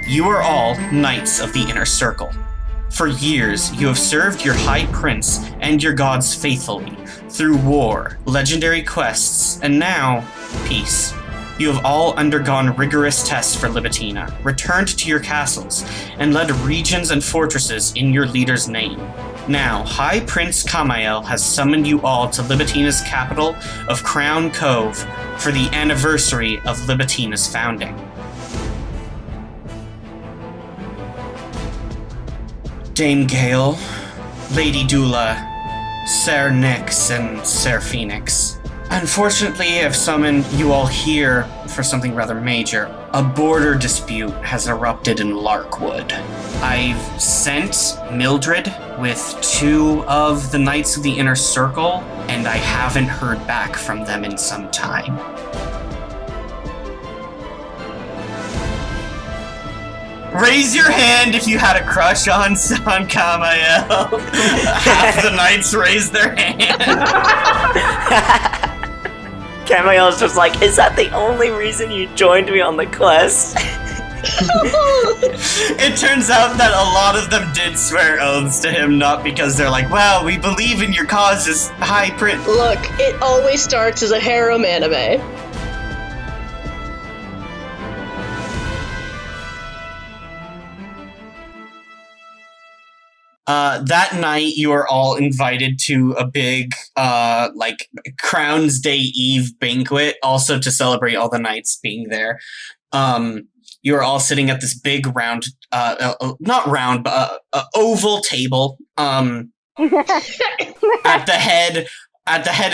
You are all Knights of the Inner Circle. For years, you have served your High Prince and your gods faithfully through war, legendary quests, and now, peace. You have all undergone rigorous tests for Libitina, returned to your castles, and led regions and fortresses in your leader's name. Now, High Prince Kamael has summoned you all to Libitina's capital of Crown Cove for the anniversary of Libitina's founding. Dame Gale, Lady Dula, Ser Nyx, and Ser Phoenix. Unfortunately, I've summoned you all here for something rather major. A border dispute has erupted in Larkwood. I've sent Mildred with 2 of the Knights of the Inner Circle, and I haven't heard back from them in some time. Raise your hand if you had a crush on Kamael. Half the knights raised their hand. Kamael's just like, is that the only reason you joined me on the quest? It turns out that a lot of them did swear oaths to him, not because they're like, wow, we believe in your cause as High Prince. Look, it always starts as a harem anime. That night, you are all invited to a big, Crown's Day Eve banquet, also to celebrate all the knights being there. You are all sitting at this big round, not round, but oval table. At the head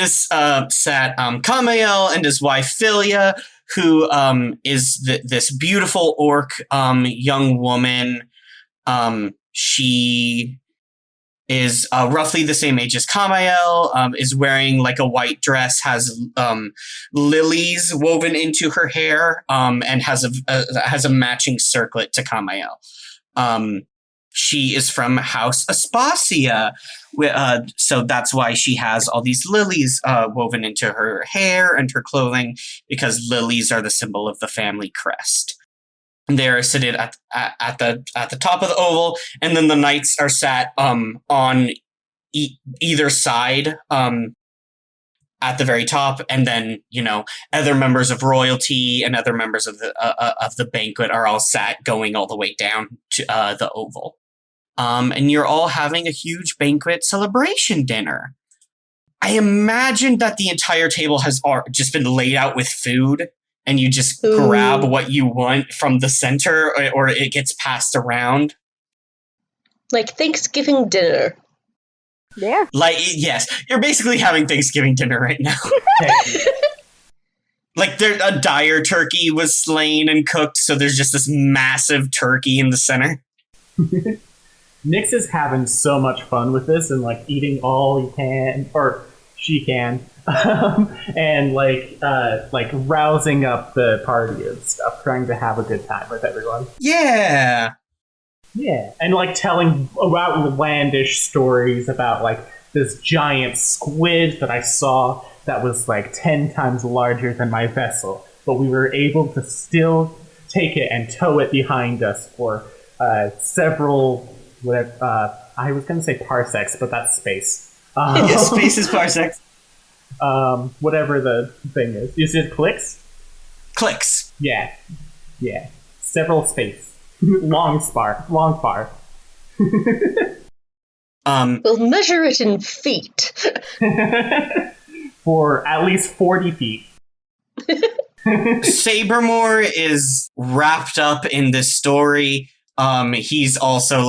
is sat Kamael and his wife Philia, who is this beautiful orc young woman. She is roughly the same age as Kamael, is wearing like a white dress, has lilies woven into her hair, and has a matching circlet to Kamael. She is from House Aspasia, so that's why she has all these lilies woven into her hair and her clothing, because lilies are the symbol of the family crest. They're seated at the top of the oval, and then the knights are sat on either side at the very top, and then other members of royalty and other members of the banquet are all sat going all the way down to the oval. And you're all having a huge banquet celebration dinner. I imagine that the entire table has just been laid out with food. And you just grab what you want from the center, or it gets passed around. Like Thanksgiving dinner. Yeah. Yes, you're basically having Thanksgiving dinner right now. Like, a dire turkey was slain and cooked, so there's just this massive turkey in the center. Nix is having so much fun with this and, eating all he can, or she can. And rousing up the party and stuff, trying to have a good time with everyone. Yeah, and telling outlandish stories about this giant squid that I saw that was 10 times larger than my vessel, but we were able to still take it and tow it behind us for several. I was going to say parsecs, but that's space. Space is parsecs. Whatever the thing is. Is it clicks? Clicks. Yeah. Several space. Long far. We'll measure it in feet. For at least 40 feet. Sabermore is wrapped up in this story. He's also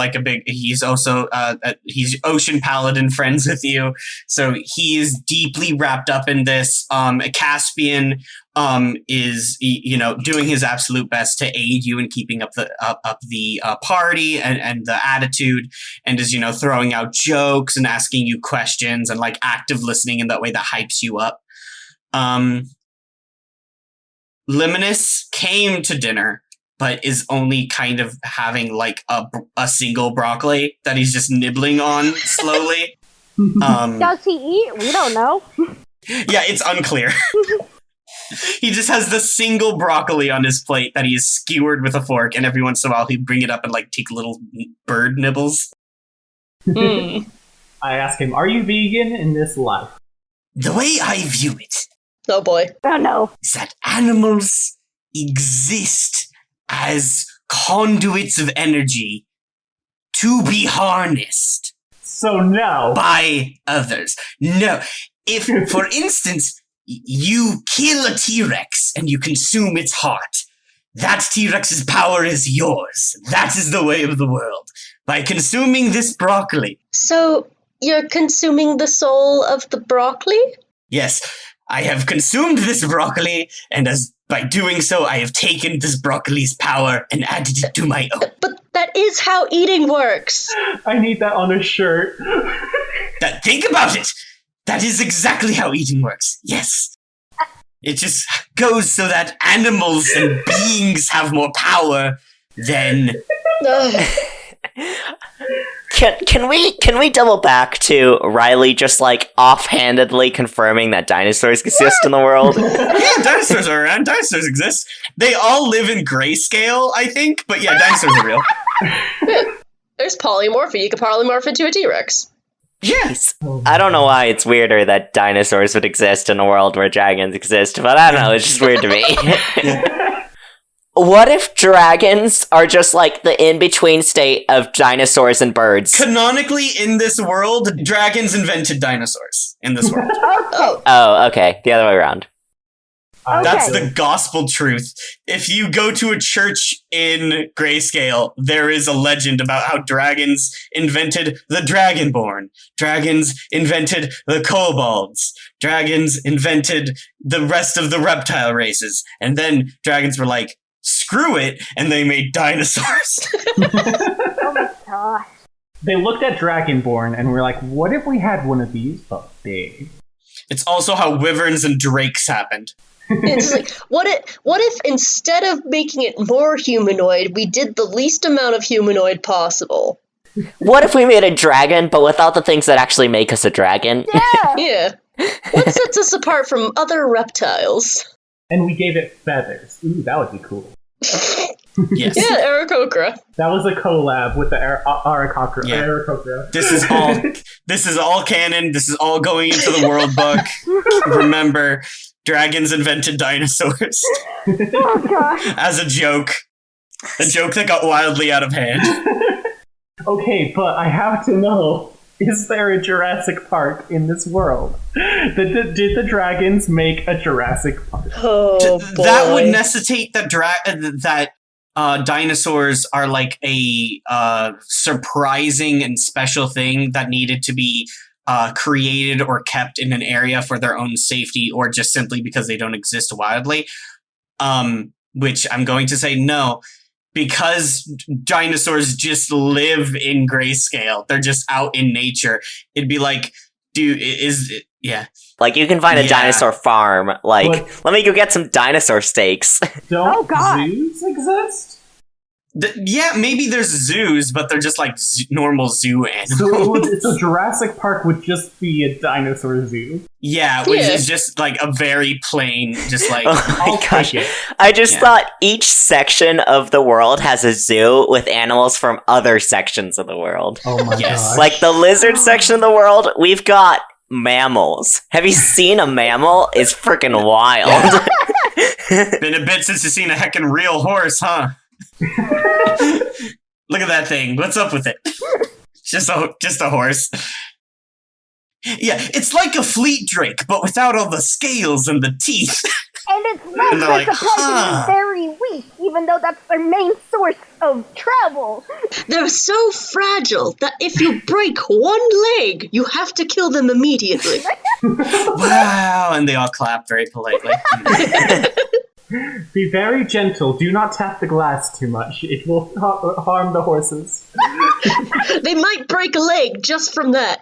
he's Ocean Paladin friends with you. So he is deeply wrapped up in this. Caspian, is, doing his absolute best to aid you in keeping up the party and the attitude, and is, throwing out jokes and asking you questions and active listening in that way that hypes you up. Liminus came to dinner, but is only kind of having a single broccoli that he's just nibbling on slowly. Does he eat? We don't know. Yeah, it's unclear. He just has the single broccoli on his plate that he has skewered with a fork, and every once in a while he'd bring it up and like take little bird nibbles. Hmm. I ask him, are you vegan in this life? The way I view it Oh boy. Oh no. is that animals exist as conduits of energy to be harnessed So no. by others. No. If, for instance, you kill a T-Rex and you consume its heart, that T-Rex's power is yours. That is the way of the world. By consuming this broccoli. So you're consuming the soul of the broccoli? Yes, I have consumed this broccoli, and by doing so, I have taken this broccoli's power and added it to my own. But that is how eating works. I need that on a shirt. Think about it! That is exactly how eating works. Yes. It just goes so that animals and beings have more power than... Ugh. Can we double back to Riley just like offhandedly confirming that dinosaurs exist in the world? Yeah, dinosaurs are around. Dinosaurs exist. They all live in grayscale, I think. But yeah, dinosaurs are real. There's polymorphy. You can polymorph into a T-Rex. Yes. I don't know why it's weirder that dinosaurs would exist in a world where dragons exist, but I don't know, it's just weird to me. What if dragons are just like the in-between state of dinosaurs and birds? Canonically, in this world, dragons invented dinosaurs. In this world. Oh. Oh, okay, the other way around. That's the gospel truth. If you go to a church in Grayscale, there is a legend about how dragons invented the Dragonborn. Dragons invented the kobolds. Dragons invented the rest of the reptile races. And then dragons were like, screw it, and they made dinosaurs. Oh my gosh. They looked at Dragonborn and were like, what if we had one of these, but big? It's also how wyverns and drakes happened. It's like, what if instead of making it more humanoid, we did the least amount of humanoid possible? What if we made a dragon, but without the things that actually make us a dragon? Yeah. Yeah. What sets us apart from other reptiles? And we gave it feathers. Ooh, that would be cool. Yes. Yeah, Aarakocra. That was a collab with the Aarakocra. Yeah. Aarakocra. This is all canon. This is all going into the world book. Remember, dragons invented dinosaurs Oh gosh. as a joke that got wildly out of hand. Okay, but I have to know, is there a Jurassic Park in this world? Did the dragons make a Jurassic Park? Oh, boy. That would necessitate that dinosaurs are like a surprising and special thing that needed to be created or kept in an area for their own safety, or just simply because they don't exist wildly. Which I'm going to say no, because dinosaurs just live in grayscale. They're just out in nature. It'd be like, yeah. Like, you can find a Yeah. dinosaur farm. Like, But- let me go get some dinosaur steaks. Don't Oh, God. zoos exist? Yeah, maybe there's zoos, but they're just like normal zoo animals. So Jurassic Park would just be a dinosaur zoo. Yeah, which Yeah. is just like a very plain, just like... Oh I'll my gosh. take it. I just Yeah. thought each section of the world has a zoo with animals from other sections of the world. Oh my Yes. gosh. Like the lizard section of the world, we've got mammals. Have you seen a mammal? It's freaking wild. Been a bit since you've seen a heckin' real horse, huh? Look at that thing. What's up with it? Just a horse. Yeah, it's like a fleet drake, but without all the scales and the teeth. And its And legs they're are like, surprisingly huh. very weak, even though that's their main source of travel. They're so fragile that if you break one leg, you have to kill them immediately. Wow, and they all clap very politely. Be very gentle. Do not tap the glass too much. It will harm the horses. They might break a leg just from that.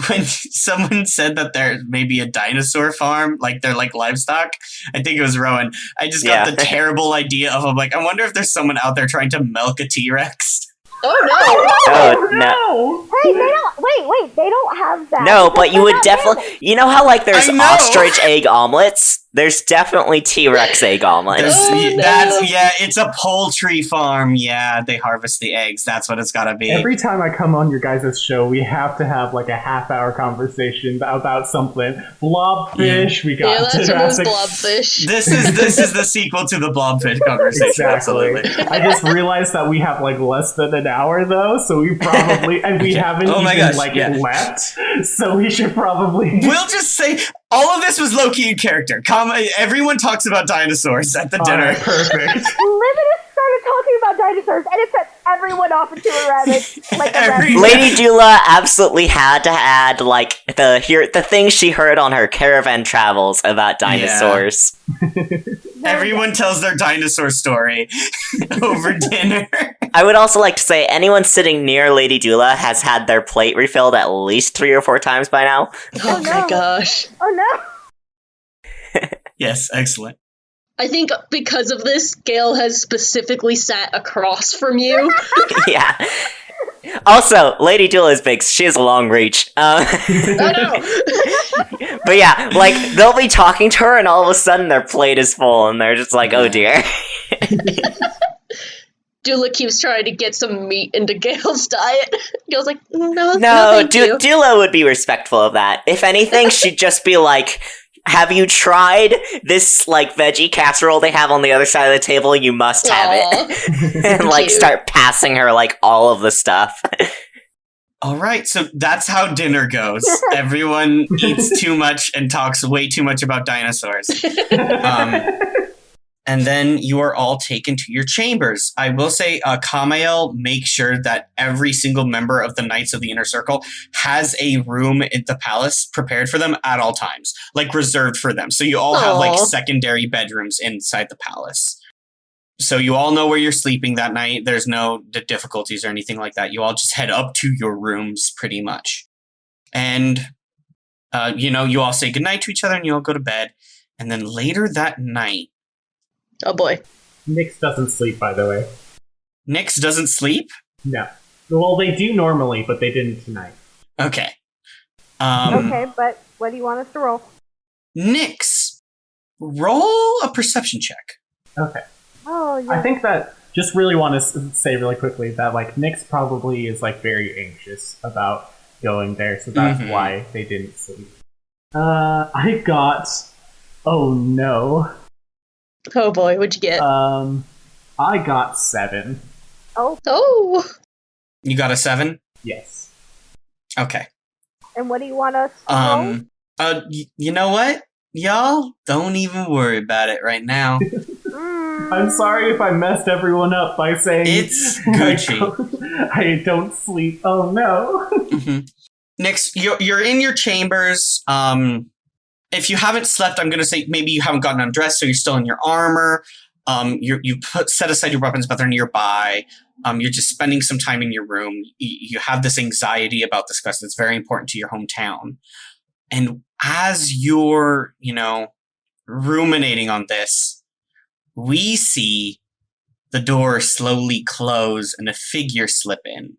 When someone said that there may be a dinosaur farm, like they're like livestock, I think it was Rowan, I just got Yeah. the terrible idea of, I'm like, I wonder if there's someone out there trying to milk a T-Rex. Oh Oh, no. Hey, they don't. Wait, they don't have that. No, because but you they're would not definitely. mammals. You know how, like, there's I know. ostrich egg omelets? There's definitely T-Rex egg omelets. It's a poultry farm. Yeah, they harvest the eggs. That's what it's gotta be. Every time I come on your guys' show, we have to have like a half-hour conversation about something. Blobfish, we got that's Jurassic. Blobfish. This is the sequel to the blobfish conversation. Exactly. Absolutely. I just realized that we have like less than an hour though, so we probably and we haven't left. So we should probably. We'll just say all of this was low-key in character. Everyone talks about dinosaurs at the dinner. Right, perfect. Livinus started talking about dinosaurs, and it set everyone off into a rabbit. Lady Dula absolutely had to add like the things she heard on her caravan travels about dinosaurs. Everyone tells their dinosaur story over dinner. I would also like to say anyone sitting near Lady Dula has had their plate refilled at least 3 or 4 times by now. Oh my gosh. Oh no! Yes, excellent. I think because of this, Gail has specifically sat across from you. Yeah. Also, Lady Dula is big, so she has a long reach. Oh no! But yeah, like, they'll be talking to her and all of a sudden their plate is full and they're just like, oh dear. Dula keeps trying to get some meat into Gail's diet. Gail's like, no, No, thank you. Dula would be respectful of that. If anything, she'd just be like, have you tried this, like, veggie casserole they have on the other side of the table? You must have it. And, like, Cute. start passing her, like, all of the stuff. All right, so that's how dinner goes. Everyone eats too much and talks way too much about dinosaurs. And then you are all taken to your chambers. I will say, Kamael, make sure that every single member of the Knights of the Inner Circle has a room in the palace prepared for them at all times, like reserved for them. So you all have like secondary bedrooms inside the palace. So you all know where you're sleeping that night. There's no difficulties or anything like that. You all just head up to your rooms pretty much. And, you all say goodnight to each other and you all go to bed. And then later that night, Oh boy. Nyx doesn't sleep, by the way. Nyx doesn't sleep? No. Well, they do normally, but they didn't tonight. Okay. Okay, but what do you want us to roll? Nyx, roll a perception check. Okay. Oh, yeah. I think that just really want to say really quickly that like Nyx probably is like very anxious about going there, so that's why they didn't sleep. I got. Oh no. Oh boy, what'd you get? I got 7. Oh. You got a 7? Yes. Okay. And what do you want us to roll? You know what? Y'all, don't even worry about it right now. I'm sorry if I messed everyone up by saying It's Gucci. I don't sleep. Oh no. Nyx, you're in your chambers. If you haven't slept, I'm going to say maybe you haven't gotten undressed, so you're still in your armor. You set aside your weapons, but they're nearby. You're just spending some time in your room. You have this anxiety about this quest that's very important to your hometown. And as you're, ruminating on this, we see the door slowly close and a figure slip in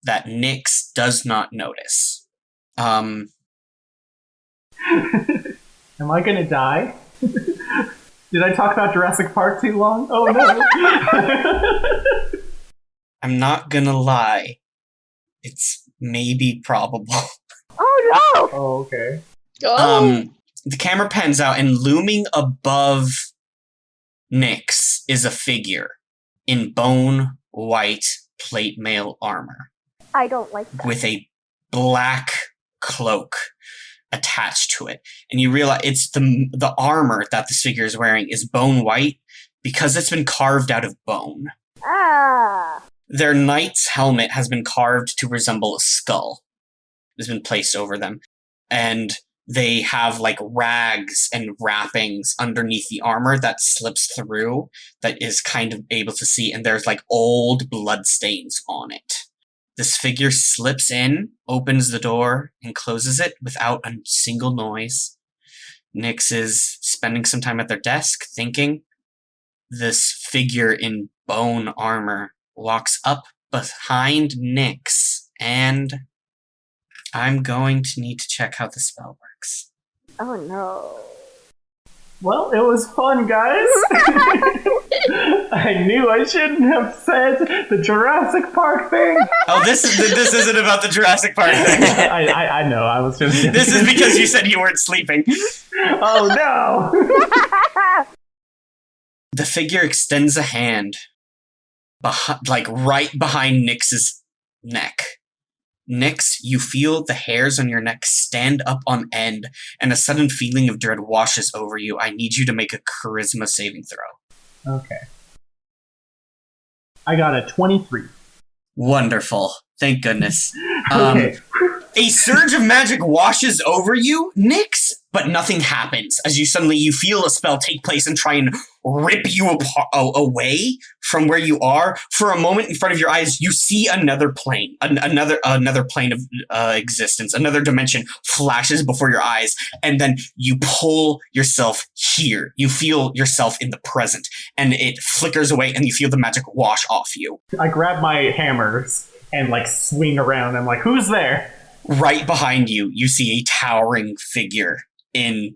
that Nyx does not notice. Am I gonna die? Did I talk about Jurassic Park too long? Oh no! I'm not gonna lie. It's maybe probable. Oh no! Oh, okay. The camera pans out, and looming above Nyx is a figure in bone white plate mail armor. I don't like that. With a black cloak attached to it. And you realize it's the armor that this figure is wearing is bone white because it's been carved out of bone. Ah! Their knight's helmet has been carved to resemble a skull. It has been placed over them. And they have like rags and wrappings underneath the armor that slips through that is kind of able to see. And there's like old blood stains on it. This figure slips in, opens the door, and closes it without a single noise. Nyx is spending some time at their desk, thinking. This figure in bone armor walks up behind Nyx, and I'm going to need to check how the spell works. Oh no. Well, it was fun, guys. I knew I shouldn't have said the Jurassic Park thing. Oh, this isn't about the Jurassic Park thing. I know. I was just. This is because you said you weren't sleeping. Oh no! The figure extends a hand, right behind Nyx's neck. Nyx, you feel the hairs on your neck stand up on end, and a sudden feeling of dread washes over you. I need you to make a charisma saving throw. Okay. I got a 23. Wonderful. Thank goodness. Okay. A surge of magic washes over you, Nyx, but nothing happens as you feel a spell take place and try and rip you away from where you are. For a moment in front of your eyes, you see another plane, another plane of existence, another dimension flashes before your eyes, and then you pull yourself here. You feel yourself in the present, and it flickers away, and you feel the magic wash off you. I grab my hammers and swing around. I'm like, who's there? Right behind you, you see a towering figure in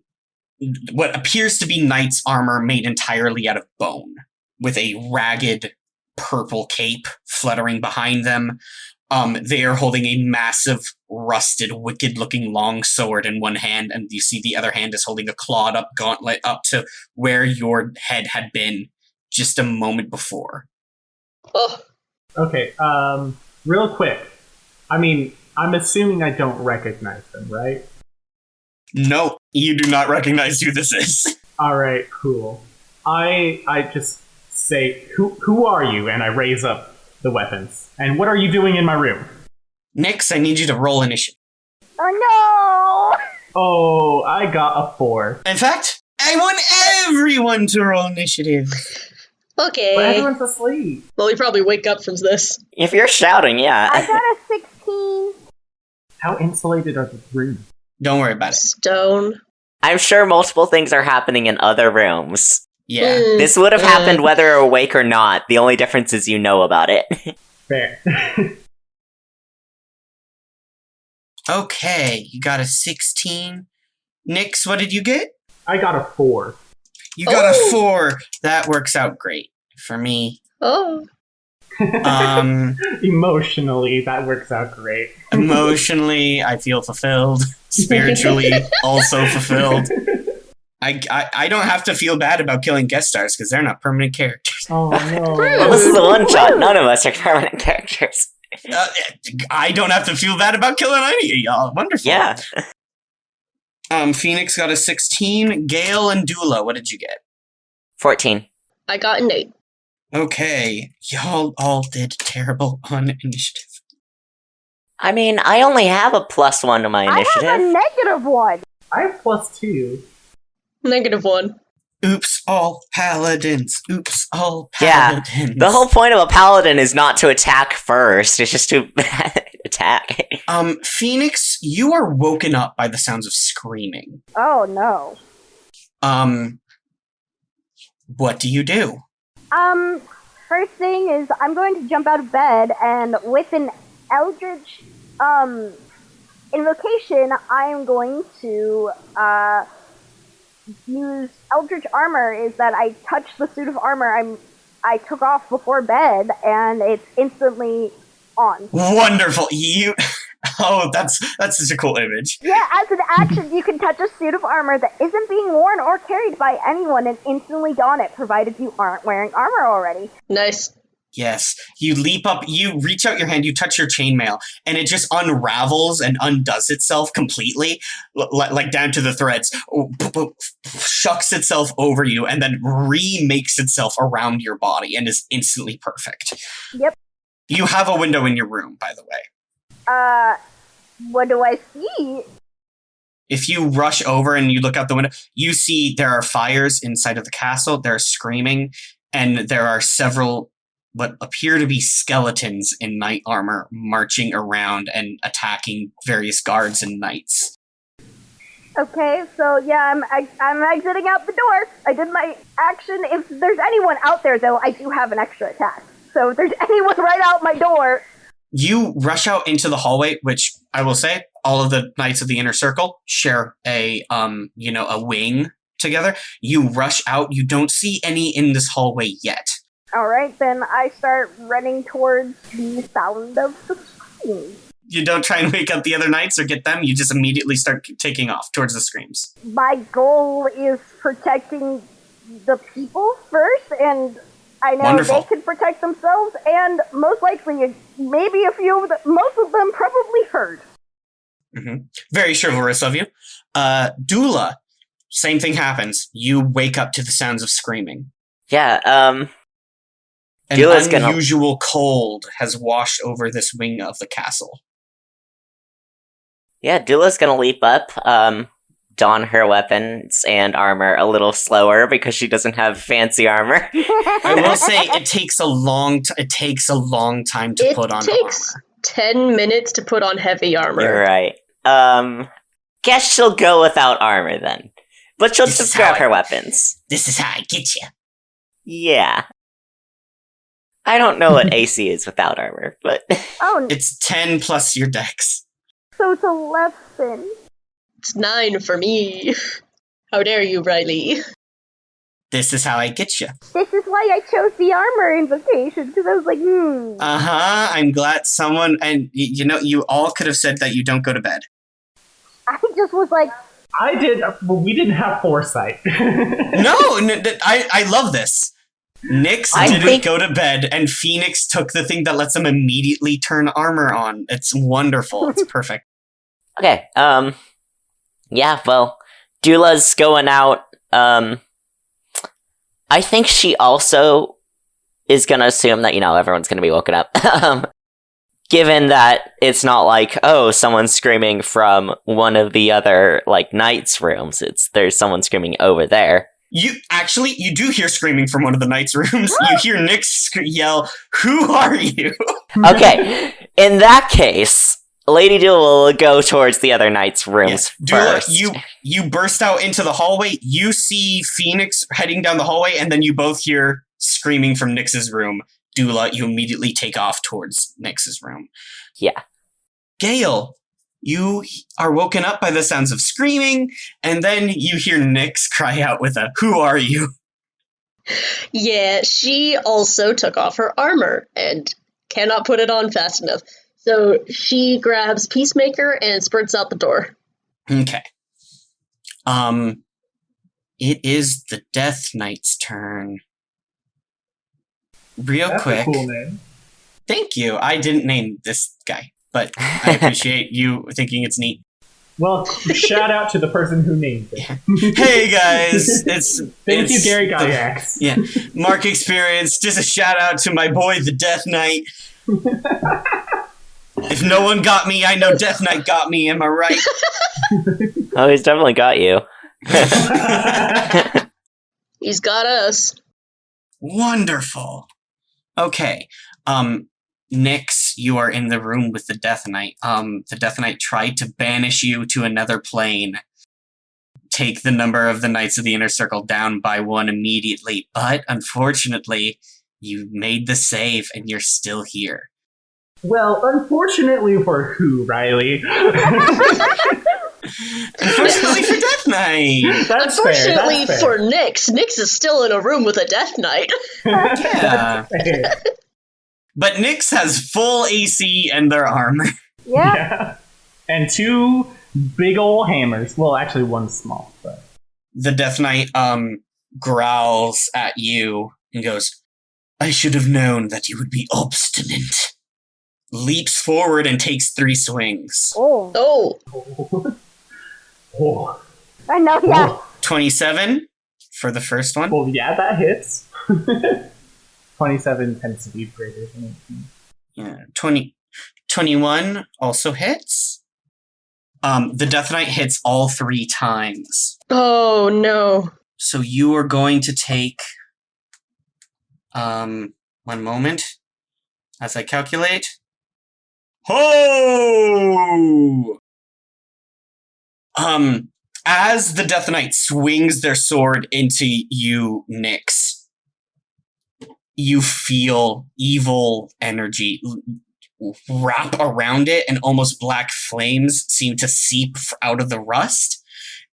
what appears to be knight's armor made entirely out of bone, with a ragged purple cape fluttering behind them. They are holding a massive, rusted, wicked-looking long sword in one hand, and you see the other hand is holding a clawed-up gauntlet up to where your head had been just a moment before. Oh, Okay, real quick. I'm assuming I don't recognize them, right? No, you do not recognize who this is. Alright, cool. I just say, who are you? And I raise up the weapons. And what are you doing in my room? Nyx, I need you to roll initiative. Oh Oh, I got a 4. In fact, I want everyone to roll initiative. okay. But everyone's asleep. Well, we probably wake up from this. If you're shouting, no! yeah. I got a 16. How insulated are the rooms? Don't worry about it. Stone. I'm sure multiple things are happening in other rooms. Yeah. This would have happened whether you're awake or not. The only difference is you know about it. Fair. Okay, you got a 16. Nyx, what did you get? I got a 4. You got a Oh. 4. That works out great for me. Oh. Emotionally, that works out great. Emotionally, I feel fulfilled. Spiritually, also fulfilled. I don't have to feel bad about killing guest stars because they're not permanent characters. Oh no. Well, this is a one shot. None of us are permanent characters. I don't have to feel bad about killing any of y'all. Wonderful. Yeah. Phoenix got a 16. Gale and Dula, what did you get? 14. I got an 8. Okay, y'all all did terrible on initiative. I only have a +1 to my I have a initiative. -1. I have +2. -1. Oops, all paladins. Oops, all Yeah, paladins. The whole point of a paladin is not to attack first, it's just to attack. Phoenix, you are woken up by the sounds of screaming. Oh no. What do you do? First thing is I'm going to jump out of bed and with an eldritch invocation I'm going to use eldritch armor. Is that I touch the suit of armor I took off before bed and it's instantly on. Wonderful. Oh, that's such a cool image. Yeah, as an action, you can touch a suit of armor that isn't being worn or carried by anyone and instantly don it, provided you aren't wearing armor already. Nice. Yes. You leap up, you reach out your hand, you touch your chainmail, and it just unravels and undoes itself completely, like down to the threads, shucks itself over you, and then remakes itself around your body and is instantly perfect. Yep. You have a window in your room, by the way. What do I see? If you rush over and you look out the window, you see there are fires inside of the castle, there are screaming, and there are several what appear to be skeletons in knight armor marching around and attacking various guards and knights. Okay, so yeah, I'm exiting out the door. I did my action. If there's anyone out there, though, I do have an extra attack. So if there's anyone right out my door... You rush out into the hallway, which I will say, all of the Knights of the Inner Circle share a wing together. You rush out. You don't see any in this hallway yet. Alright, then I start running towards the sound of the scream. You don't try and wake up the other knights or get them. You just immediately start taking off towards the screams. My goal is protecting the people first, and I know Wonderful. they can protect themselves, and most likely, maybe a few of them, most of them probably heard. Mm-hmm. Very chivalrous of you. Dula, same thing happens. You wake up to the sounds of screaming. Yeah, An Dula's unusual cold has washed over this wing of the castle. Yeah, Dula's gonna leap up, don her weapons and armor a little slower because she doesn't have fancy armor. I will say it takes a long time to put on It takes armor. 10 minutes to put on heavy armor. You're right. Guess she'll go without armor then. But she'll This just is grab how her weapons. This is how I get you. Yeah. I don't know what AC is without armor, but Oh, It's 10 plus your dex. so it's 11. It's 9 for me. How dare you, Riley? This is how I get you. This is why I chose the armor invocation, because I was like, I'm glad someone, and you all could have said that you don't go to bed. I just was like, I did, but we didn't have foresight. I love this. Nyx didn't go to bed, and Phoenix took the thing that lets him immediately turn armor on. It's wonderful. It's perfect. okay. Yeah, well, Dula's going out. I think she also is gonna assume that, everyone's gonna be woken up. Given that it's not like, oh, someone's screaming from one of the other, knights' rooms. There's someone screaming over there. You do hear screaming from one of the knights' rooms. You hear Nyx yell, "Who are you?" Okay, in that case, Lady Dula will go towards the other knights' rooms Dula, first. you burst out into the hallway. You see Phoenix heading down the hallway, and then you both hear screaming from Nyx's room. Dula, you immediately take off towards Nyx's room. Yeah. Gale, you are woken up by the sounds of screaming, and then you hear Nyx cry out with a, "Who are you?" Yeah, she also took off her armor and cannot put it on fast enough. So she grabs Peacemaker and sprints out the door. Okay. It is the Death Knight's turn. Real That's quick. a cool name. Thank you. I didn't name this guy, but I appreciate you thinking it's neat. Well, shout out to the person who named it. Hey guys, Thank you, Gary the- Gygax. Yeah, Mark Experience. Just a shout out to my boy, the Death Knight. If no one got me, I know Death Knight got me. Am I right? Oh, he's definitely got you. He's got us. Wonderful. Okay. Nyx, you are in the room with the Death Knight. The Death Knight tried to banish you to another plane. Take the number of the Knights of the Inner Circle down by 1 immediately, but unfortunately, you made the save and you're still here. Well, unfortunately for who, Riley? Unfortunately for Death Knight. That's Unfortunately fair. for Nyx, Nyx is still in a room with a Death Knight. Yeah. That's fair. But Nyx has full AC and their armor. yeah. Yeah. And 2 big ol' hammers. Well, actually, 1 small. But The Death Knight growls at you and goes, "I should have known that you would be obstinate." Leaps forward and takes 3 swings. Oh. Oh, oh. I know, yeah. 27 for the first one. Well, yeah, that hits. 27 tends to be greater than 18. Yeah, 21 also hits. The Death Knight hits all 3 times. oh no. So you are going to take 1 moment as I calculate. Ho! As the Death Knight swings their sword into you, Nyx, you feel evil energy wrap around it, and almost black flames seem to seep out of the rust,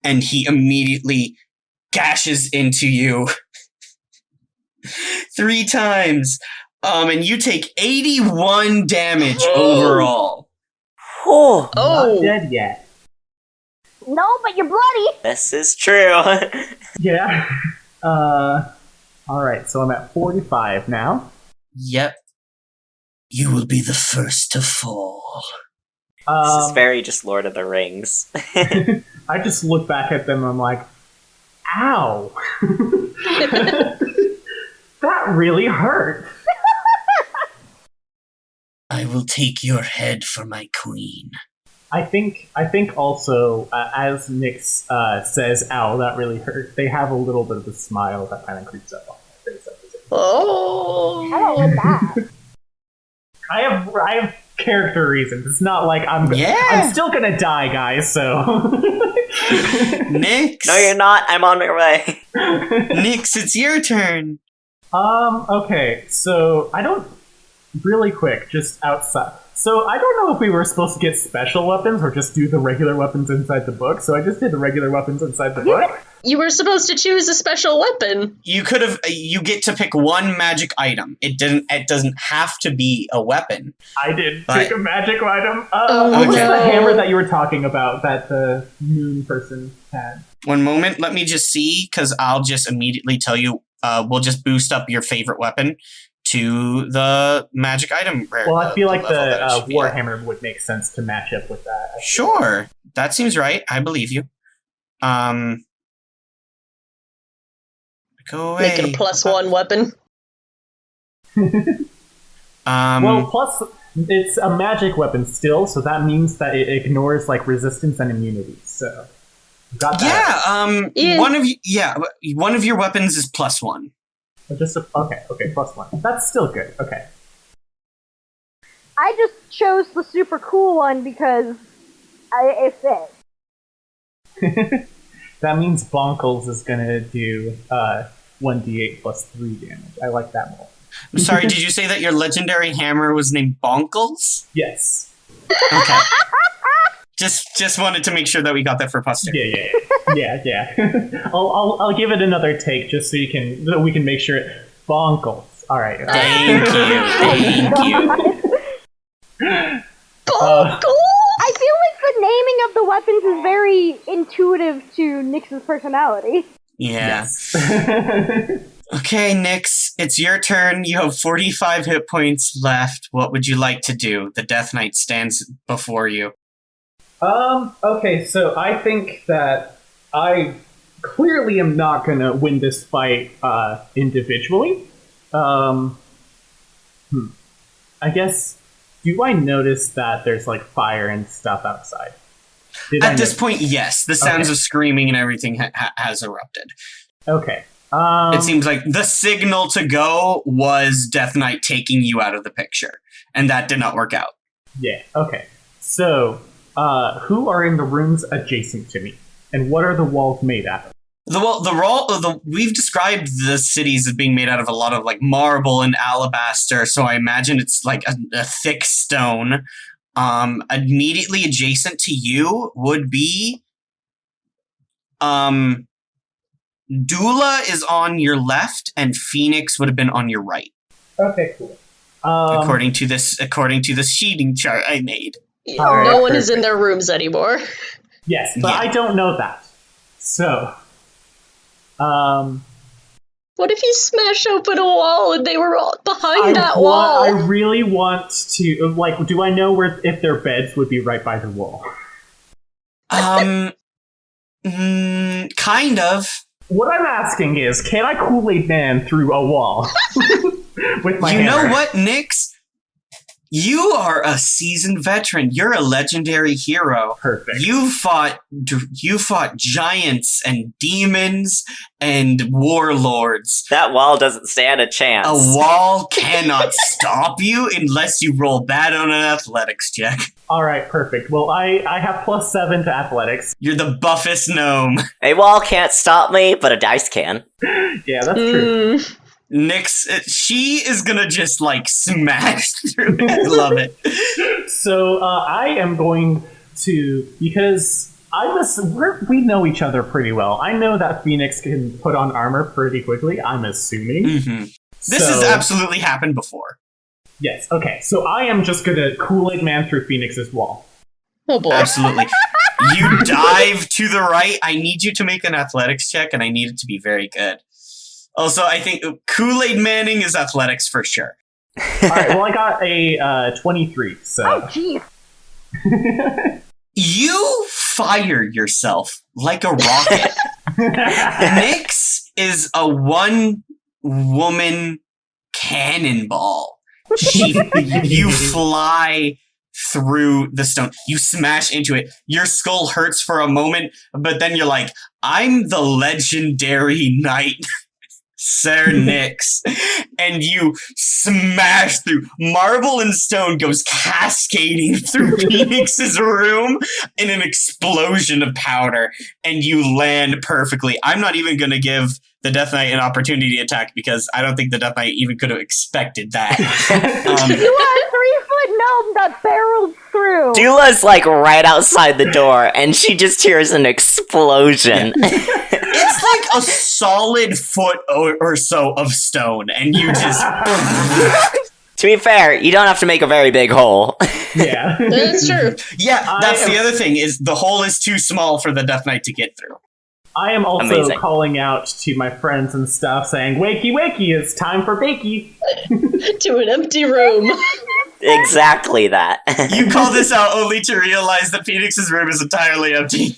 and he immediately gashes into you 3 times. And you take 81 damage overall. Oh, Oh, Not dead yet. No, but you're bloody. this is true. Yeah. Alright, so I'm at 45 now. Yep. You will be the first to fall. This is very just Lord of the Rings. I just look back at them and I'm like, ow! That really hurt. I will take your head for my queen. I think also, as Nyx says, ow, that really hurt, they have a little bit of a smile that kind of creeps up on their face. oh. I don't like that. I have character reasons. It's not like I'm still gonna die, guys, so... Nyx! No, you're not. I'm on my way. Nyx, it's your turn. Okay, so I don't... Really quick, just outside. So I don't know if we were supposed to get special weapons or just do the regular weapons inside the book, so I just did the regular weapons inside the book. You were supposed to choose a special weapon. You could have. You get to pick one magic item. It doesn't have to be a weapon. I did But- pick a magic item. Oh, What was okay. the hammer that you were talking about that the moon person had? One moment. Let me just see, because I'll just immediately tell you. We'll just boost up your favorite weapon to the magic item. Well, I feel like level that it the should be at. Warhammer would make sense to match up with that. Sure, that seems right. I believe you. Go away. Make it a +1 weapon. Well, plus it's a magic weapon still, so that means that it ignores like resistance and immunity. So got that. Yeah. One of your weapons is +1. Just okay, +1. That's still good. Okay. I just chose the super cool one because it fit. That means Bonkles is gonna do 1d8 plus 3 damage. I like that more. I'm sorry, did you say that your legendary hammer was named Bonkles? Yes. Okay. Just wanted to make sure that we got that for posterity. Yeah. I'll give it another take just so we can make sure Bonkles. All right. Thank you. I feel like the naming of the weapons is very intuitive to Nyx's personality. Yeah. Okay, Nyx, it's your turn. You have 45 hit points left. What would you like to do? The Death Knight stands before you. Okay, so I think that I clearly am not gonna win this fight individually. I guess, do I notice that there's like fire and stuff outside? At this point, yes. The sounds Okay. of screaming and everything has erupted. Okay. It seems like the signal to go was Death Knight taking you out of the picture, and that did not work out. Yeah, okay. So, who are in the rooms adjacent to me? And what are the walls made out of? We've described the cities as being made out of a lot of like marble and alabaster, so I imagine it's like a thick stone. Immediately adjacent to you would be Dula is on your left, and Phoenix would have been on your right. Okay, cool. According to this sheeting chart I made. Alright, No one is in perfect. their rooms anymore. Yes, but Yeah. I don't know that. So, What if you smash open a wall and they were all behind that I wall? really want to, like, do I know if their beds would be right by the wall? Kind of. What I'm asking is, can I Kool-Aid Man through a wall? With my You hammer? know what, Nyx? You are a seasoned veteran. You're a legendary hero. Perfect. You fought giants and demons and warlords. That wall doesn't stand a chance. A wall cannot stop you unless you roll bad on an athletics check. Alright, perfect. Well, I have +7 to athletics. You're the buffest gnome. A wall can't stop me, but a dice can. Yeah, that's true. Nyx, she is gonna just like smash through it. I love it. So, I am going to, because We know each other pretty well. I know that Phoenix can put on armor pretty quickly, I'm assuming. Mm-hmm. This has absolutely happened before. Yes, okay. So I am just gonna Kool-Aid Man through Phoenix's wall. Oh boy. Absolutely. You dive to the right. I need you to make an athletics check, and I need it to be very good. Also, I think Kool-Aid Manning is athletics for sure. Alright, well I got a 23, so... Oh, jeez. You fire yourself like a rocket. Nyx is a one-woman cannonball. You fly through the stone. You smash into it. Your skull hurts for a moment, but then you're like, I'm the legendary knight, Sir Nyx. And you smash through. Marble and stone goes cascading through Phoenix's room in an explosion of powder, and you land perfectly. I'm not even going to give the Death Knight an opportunity attack because I don't think the Death Knight even could have expected that. You are a 3-foot gnome that barreled through. Dula's like right outside the door, and she just hears an explosion. It's like a solid foot or so of stone, and you just... To be fair, you don't have to make a very big hole. Yeah. That's true. Yeah, that's the other thing, is the hole is too small for the Death Knight to get through. I am also Amazing. calling out to my friends and stuff, saying, "Wakey, wakey, it's time for bakey." To an empty room. Exactly that. You call this out only to realize that Phoenix's room is entirely empty.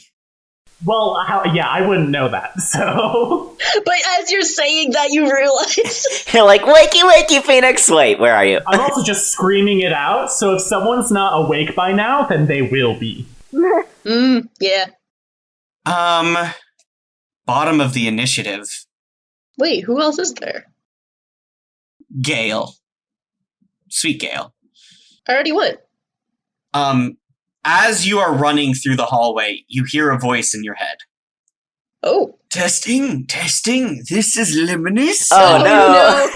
Well, I wouldn't know that, so... But as you're saying that, you realize. You're like, wakey, wakey, Phoenix! Wait, where are you? I'm also just screaming it out, so if someone's not awake by now, then they will be. Yeah. Bottom of the initiative, Wait, who else is there? Gale. Sweet Gale. I already went. As you are running through the hallway, you hear a voice in your head. Oh. Testing, this is Luminous. Oh, no.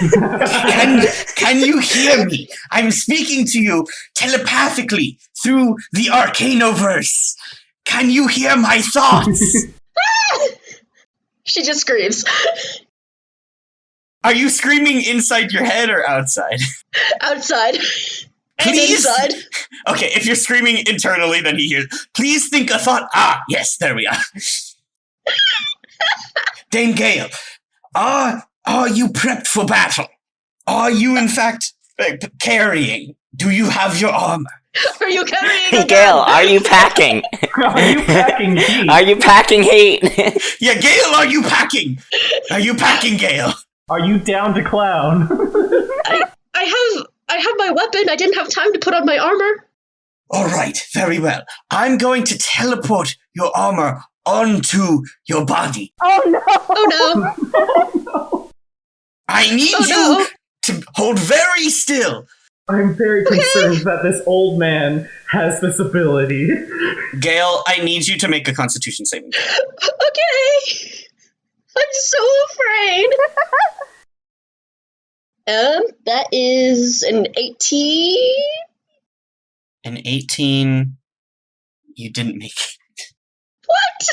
Can you hear me? I'm speaking to you telepathically through the Arcanoverse. Can you hear my thoughts? She just screams. Are you screaming inside your head or outside? Outside. And Please? inside. Okay, if you're screaming internally, then he hears. Please think a thought. Ah, yes, there we are. Dame Gale, are you prepped for battle? Are you, in fact, carrying? Do you have your armor? Are you carrying a Gale, gun? are you packing? Are you packing heat? Are you packing heat? Yeah, Gale, are you packing? Are you packing, Gale? Are you down to clown? I have my weapon. I didn't have time to put on my armor. All right, very well. I'm going to teleport your armor onto your body. Oh no! Oh no. I need Oh, you to hold very still. I'm very concerned that this old man has this ability. Gale, I need you to make a Constitution saving throw. Okay. I'm so afraid. That is an 18. An 18. You didn't make it. What?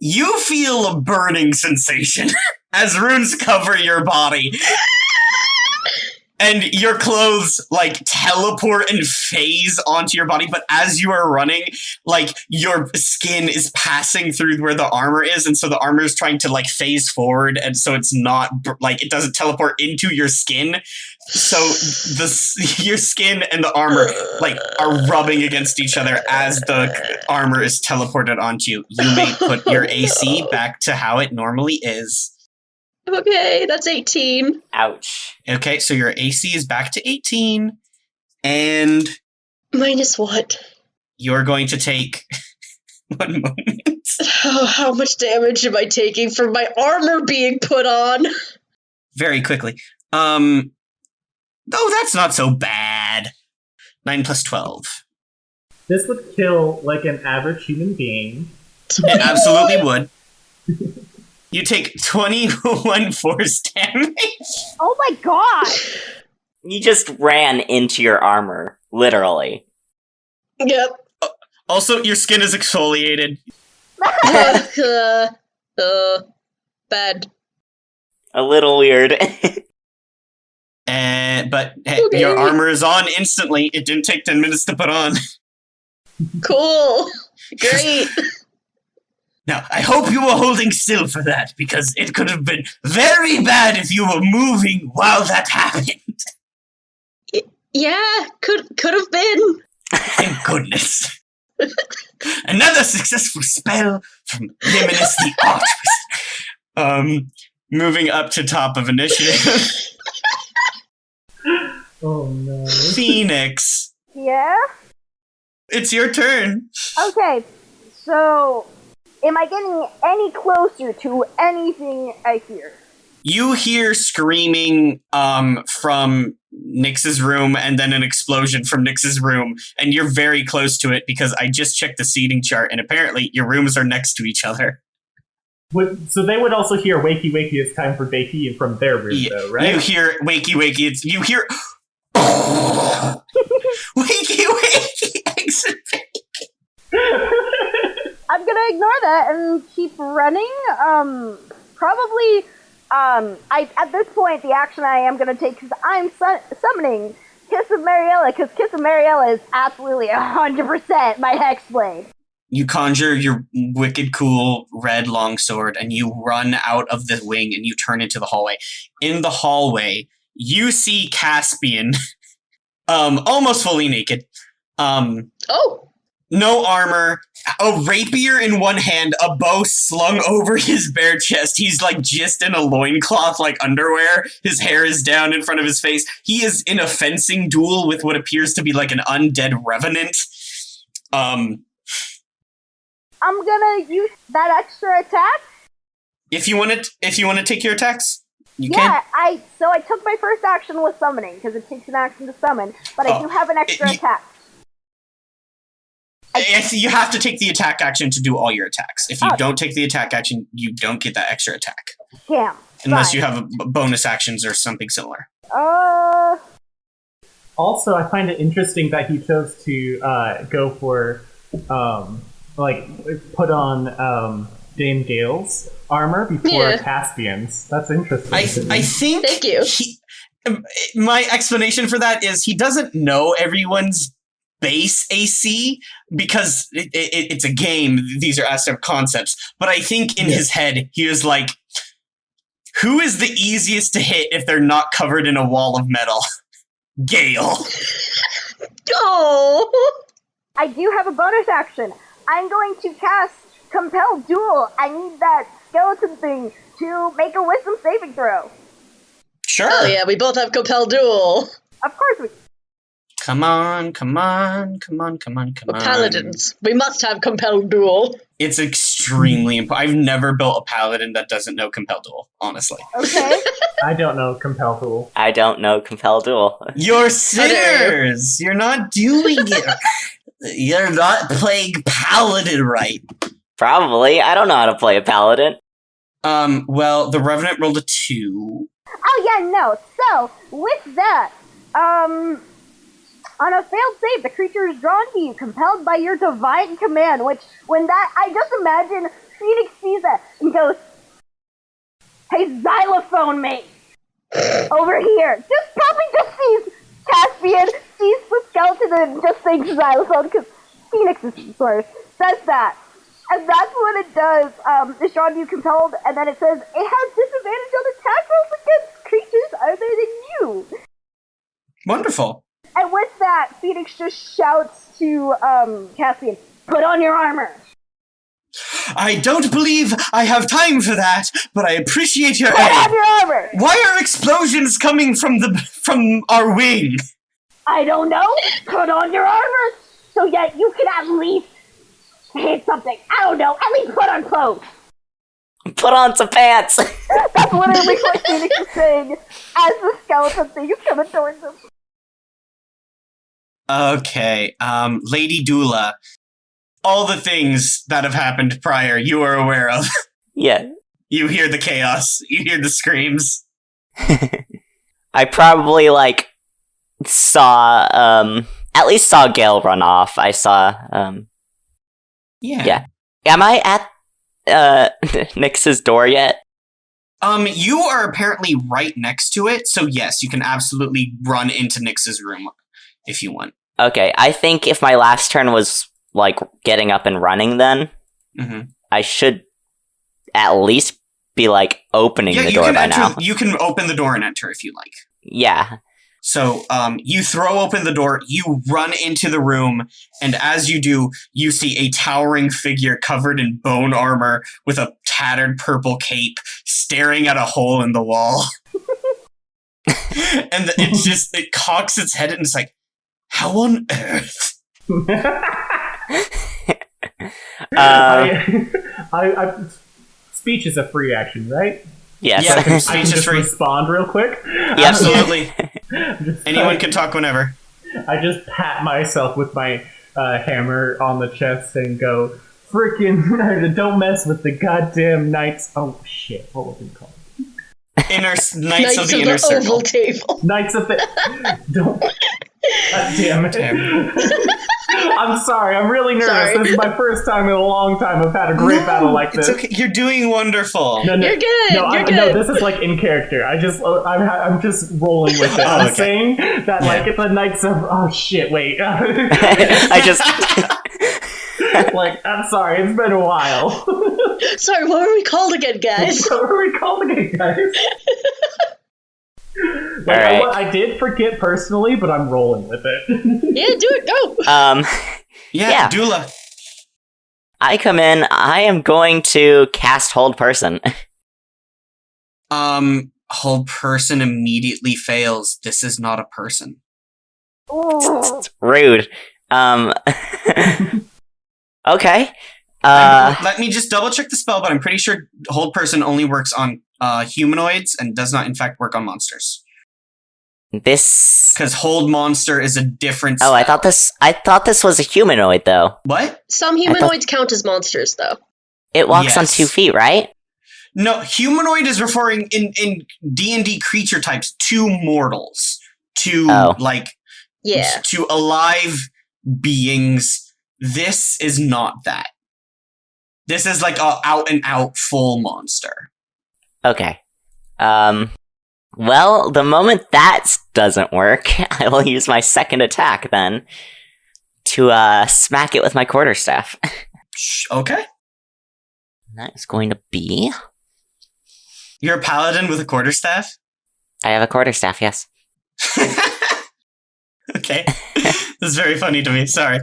You feel a burning sensation as runes cover your body. And your clothes, like, teleport and phase onto your body, but as you are running, like, your skin is passing through where the armor is, and so the armor is trying to, like, phase forward, and so it's not, like, it doesn't teleport into your skin. So your skin and the armor, like, are rubbing against each other as the armor is teleported onto you. You may put your AC back to how it normally is. Okay, that's 18. Ouch. Okay, so your AC is back to 18, and Minus what? you're going to take 1 moment. Oh, how much damage am I taking from my armor being put on? Very quickly. Oh, that's not so bad. 9 plus 12. This would kill, like, an average human being. It absolutely would. You take 21 force damage. Oh my god! You just ran into your armor, literally. Yep. Also, your skin is exfoliated. Bad. A little weird. But hey, Okay. your armor is on instantly. It didn't take 10 minutes to put on. Cool. Great. Now, I hope you were holding still for that, because it could have been very bad if you were moving while that happened. Yeah, could have been. Thank goodness. Another successful spell from Liminus the Archwizard. Moving up to top of initiative. Oh no. Phoenix, Yeah? it's your turn. Okay, so am I getting any closer to anything I hear? You hear screaming from Nyx's room and then an explosion from Nyx's room, and you're very close to it because I just checked the seating chart and apparently your rooms are next to each other. So they would also hear wakey wakey, it's time for Bakey from their room, though, right? You hear wakey wakey, you hear wakey wakey, exit. I'm gonna ignore that and keep running. Probably, at this point, the action I am gonna take, because I'm summoning Kiss of Mariella, because Kiss of Mariella is absolutely 100% my Hexblade. You conjure your wicked cool red longsword and you run out of the wing and you turn into the hallway. In the hallway, you see Caspian, almost fully naked. Oh. No armor, a rapier in one hand, a bow slung over his bare chest. He's like just in a loincloth, like underwear. His hair is down in front of his face. He is in a fencing duel with what appears to be like an undead revenant. I'm gonna use that extra attack. If you want to take your attacks, you Yeah, can. so I took my first action with summoning, because it takes an action to summon, but I do have an extra attack. You have to take the attack action to do all your attacks. If you don't take the attack action, you don't get that extra attack. Damn. Unless fine. you have bonus actions or something similar. Also, I find it interesting that he chose to go for, put on Dame Gale's armor before Caspian's. That's interesting. I think. Thank you. My explanation for that is he doesn't know everyone's base AC because it's a game. These are abstract concepts. But I think in his head, he was like, who is the easiest to hit if they're not covered in a wall of metal? Gale. Oh. I do have a bonus action. I'm going to cast Compel Duel. I need that skeleton thing to make a wisdom saving throw. Sure. Oh yeah, we both have Compel Duel. Of course we... Come on. We're paladins. We must have Compel Duel. It's extremely important. I've never built a paladin that doesn't know Compel Duel, honestly. Okay. I don't know Compel Duel. I don't know Compel Duel. You're sinners! You're not doing it. You're not playing paladin right. Probably. I don't know how to play a paladin. Well, the Revenant rolled a 2. Oh yeah, no. So, with that, on a failed save, the creature is drawn to you, compelled by your divine command, which, when that, I just imagine Phoenix sees that and goes, hey, xylophone mate, over here. Probably just sees Caspian, sees the skeleton, and just thinks xylophone, because Phoenix is worse, says that. And that's what it does. It's drawn to you, compelled, and then it says, it has disadvantage on attack rolls against creatures other than you. Wonderful. And with that, Phoenix just shouts to Caspian, put on your armor. I don't believe I have time for that, but I appreciate your Put on aid. your armor. Why are explosions coming from our wing? I don't know. Put on your armor so that you can at least hit something. I don't know. At least put on clothes. Put on some pants! That's literally what Phoenix is saying as the skeleton thing is coming towards him. Okay, Lady Dula. All the things that have happened prior, you are aware of. Yeah. You hear the chaos. You hear the screams. I probably, saw, at least saw Gale run off. I saw, Yeah. Am I at Nyx's door yet? You are apparently right next to it, so yes, you can absolutely run into Nyx's room if you want. Okay, I think if my last turn was, like, getting up and running then, I should at least be, like, opening the door by now. You can open the door and enter if you like. Yeah. So, you throw open the door, you run into the room, and as you do, you see a towering figure covered in bone armor with a tattered purple cape staring at a hole in the wall. And it cocks its head and it's like, how on earth? Speech is a free action, right? Yes. Yeah, I speech can is just free. respond real quick. Absolutely. Anyone can talk whenever. I just pat myself with my hammer on the chest and go, "Frickin' don't mess with the goddamn knights." Oh shit! What was it called? Knights of the Inner Circle. Oval Table. Knights of the don't. God damn it! I'm sorry. I'm really nervous. Sorry. This is my first time in a long time I've had a great battle like this. It's okay. You're doing wonderful. You're good. You're good. No, this is like in character. I'm just rolling with it. I'm saying that like it's the Knights of. Oh shit! Wait. I just. Like, I'm sorry. It's been a while. Sorry, what were we called again, guys? What were we called again, guys? Like, right. I did forget personally, but I'm rolling with it. Yeah, do it. Go. Yeah, Dula. I come in. I am going to cast Hold Person. Hold Person immediately fails. This is not a person. Rude. Okay. Let me just double check the spell, but I'm pretty sure Hold Person only works on humanoids and does not, in fact, work on monsters. This Because Hold Monster is a different spell. Oh, I thought this was a humanoid though. What? Some humanoids count as monsters, though. It walks on Yes. 2 feet, right? No, humanoid is referring in D&D creature types to mortals, to Yeah. to alive beings. This is not that. This is like a out and out full monster. Okay. Well, the moment that doesn't work, I will use my second attack then to smack it with my quarterstaff. Okay. That is going to be. You're a paladin with a quarterstaff? I have a quarterstaff, yes. Okay. This is very funny to me. Sorry.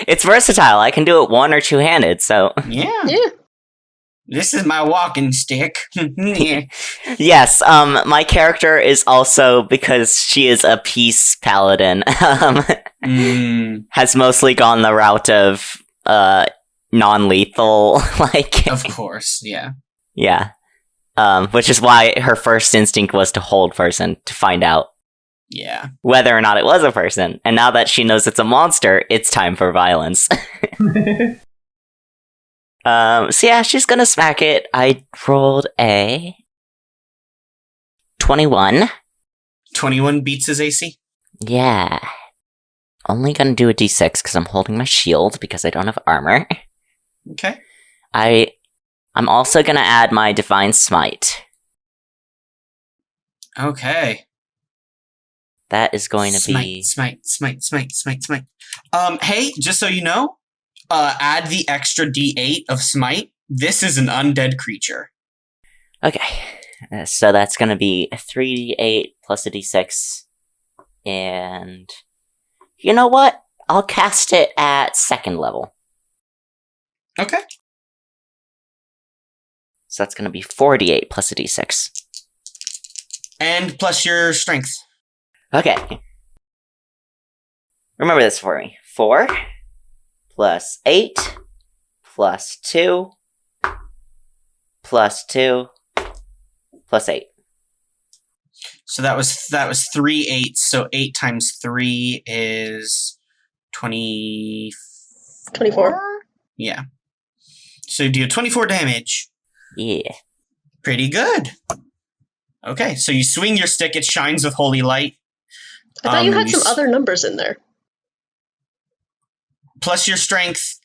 It's versatile. I can do it one or two-handed, so. Yeah. Yeah. This is my walking stick. Yeah. Yes, my character is also, because she is a peace paladin, has mostly gone the route of non-lethal, like. Of course, yeah. Yeah. Which is why her first instinct was to hold person to find out Yeah. whether or not it was a person. And now that she knows it's a monster, it's time for violence. So yeah, she's gonna smack it. I rolled a 21. 21 beats his AC? Yeah. Only gonna do a d6 because I'm holding my shield because I don't have armor. Okay. I'm also gonna add my Divine Smite. Okay. That is going to be... Smite. Hey, just so you know, add the extra D8 of Smite. This is an undead creature. Okay. So that's gonna be a 3d8 plus a d6. And... You know what? I'll cast it at 2nd level. Okay. So that's gonna be 4d8 plus a d6. And plus your strength. Okay. Remember this for me. 4 plus 8 plus 2 plus 2 plus 8. So that was 3 8s. So 8 times 3 is 24. 24. Yeah. So you do 24 damage. Yeah. Pretty good. Okay, so you swing your stick, it shines with holy light. I thought you had some other numbers in there. Plus your strength,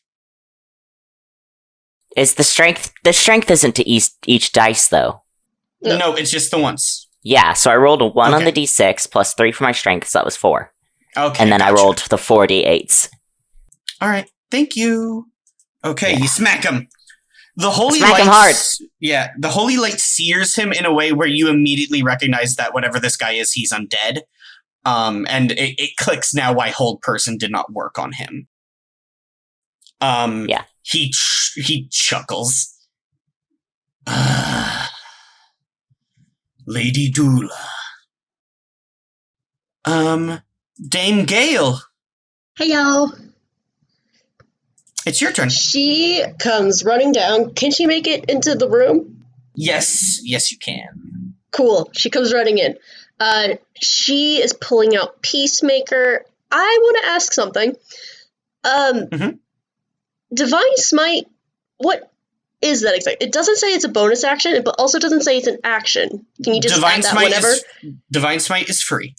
Is the strength isn't to each dice though? No, it's just the once. Yeah, so I rolled a 1 on Okay. the d6 plus 3 for my strength, so that was 4. Okay, And then I gotcha. rolled the 4 d8s. All right, thank you. Okay, Yeah. you smack him. The holy Smack light. him hard. Yeah, the holy light sears him in a way where you immediately recognize that whatever this guy is, he's undead. And it clicks now why hold person did not work on him. Yeah. He chuckles. Lady Dula. Dame Gale, Hey, y'all. it's your turn. She comes running down. Can she make it into the room? Yes, you can. Cool. She comes running in. She is pulling out Peacemaker. I want to ask something. Mhm. Divine Smite, what is that exactly? It doesn't say it's a bonus action, but also doesn't say it's an action. Can you just add that whenever? Divine Smite is free.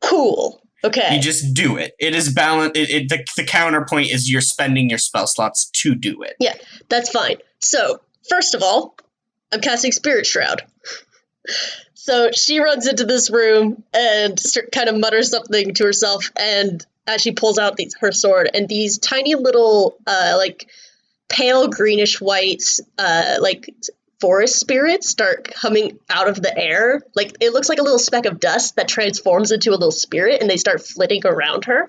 Cool. Okay. You just do it. It is balanced. The counterpoint is you're spending your spell slots to do it. Yeah, that's fine. So, first of all, I'm casting Spirit Shroud. So she runs into this room and kind of mutters something to herself, and as she pulls out her sword, and these tiny little, pale greenish white, forest spirits start coming out of the air. Like, it looks like a little speck of dust that transforms into a little spirit, and they start flitting around her.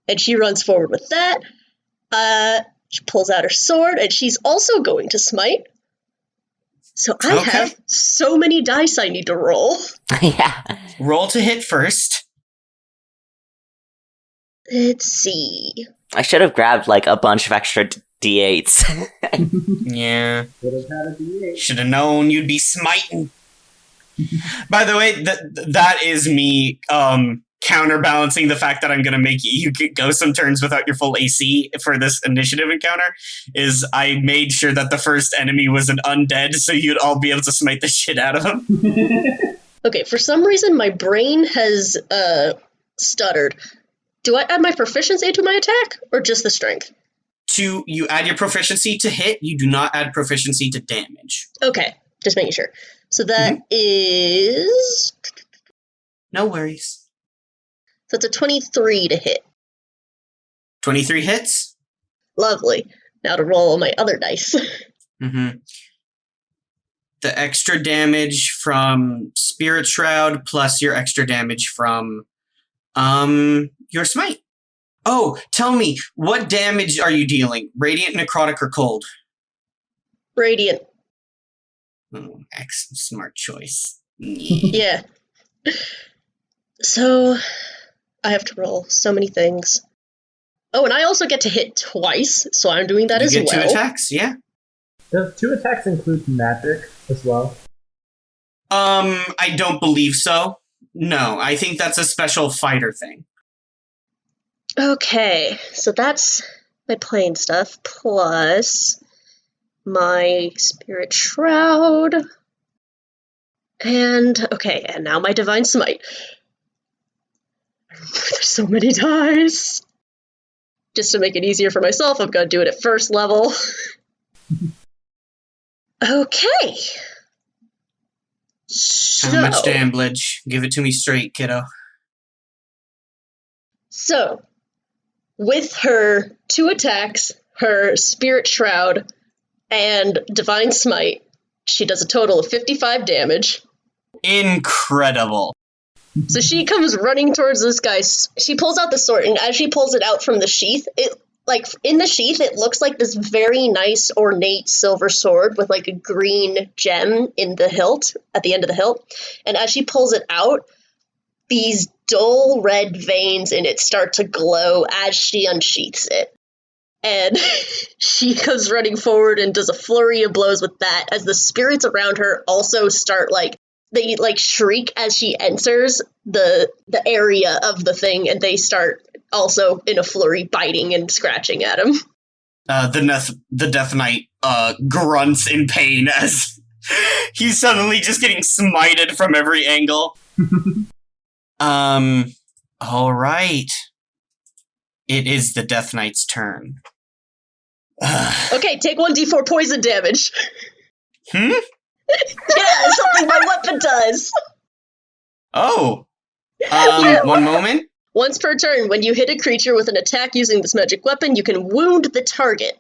And she runs forward with that. She pulls out her sword, and she's also going to smite. So I Okay. have so many dice I need to roll. Yeah. Roll to hit first. Let's see. I should have grabbed like a bunch of extra d8s. Yeah. Would have had a D8. Should have known you'd be smiting. By the way, that is me counterbalancing the fact that I'm going to make you go some turns without your full AC for this initiative encounter. Is I made sure that the first enemy was an undead, so you'd all be able to smite the shit out of him. Okay, for some reason my brain has stuttered. Do I add my proficiency to my attack, or just the strength? You add your proficiency to hit, you do not add proficiency to damage. Okay, just making sure. So that is... No worries. So it's a 23 to hit. 23 hits. Lovely. Now to roll all my other dice. Mm-hmm. The extra damage from Spirit Shroud plus your extra damage from your smite. Oh, tell me, what damage are you dealing? Radiant, necrotic, or cold? Radiant. Oh, excellent, smart choice. Yeah. So, I have to roll so many things. Oh, and I also get to hit twice, so I'm doing that You as get well. 2 attacks, yeah. Does 2 attacks include magic as well? I don't believe so. No, I think that's a special fighter thing. Okay, so that's my plain stuff, plus my Spirit Shroud. And now my Divine Smite. There's so many dice. Just to make it easier for myself, I'm going to do it at first level. Okay. How much damage? Give it to me straight, kiddo. So, with her 2 attacks, her Spirit Shroud, and Divine Smite, she does a total of 55 damage. Incredible. So she comes running towards this guy. She pulls out the sword, and as she pulls it out from the sheath, in the sheath, it looks like this very nice, ornate silver sword with like a green gem in the hilt, at the end of the hilt. And as she pulls it out, these dull red veins in it start to glow as she unsheaths it. And she comes running forward and does a flurry of blows with that, as the spirits around her also start they shriek as she enters the area of the thing, and they start also in a flurry biting and scratching at him. The Death Knight grunts in pain as he's suddenly just getting smited from every angle. All right. It is the Death Knight's turn. Okay, take 1d4 poison damage. Hmm? Yeah, something my weapon does. Oh. Yeah. 1 moment. Once per turn, when you hit a creature with an attack using this magic weapon, you can wound the target.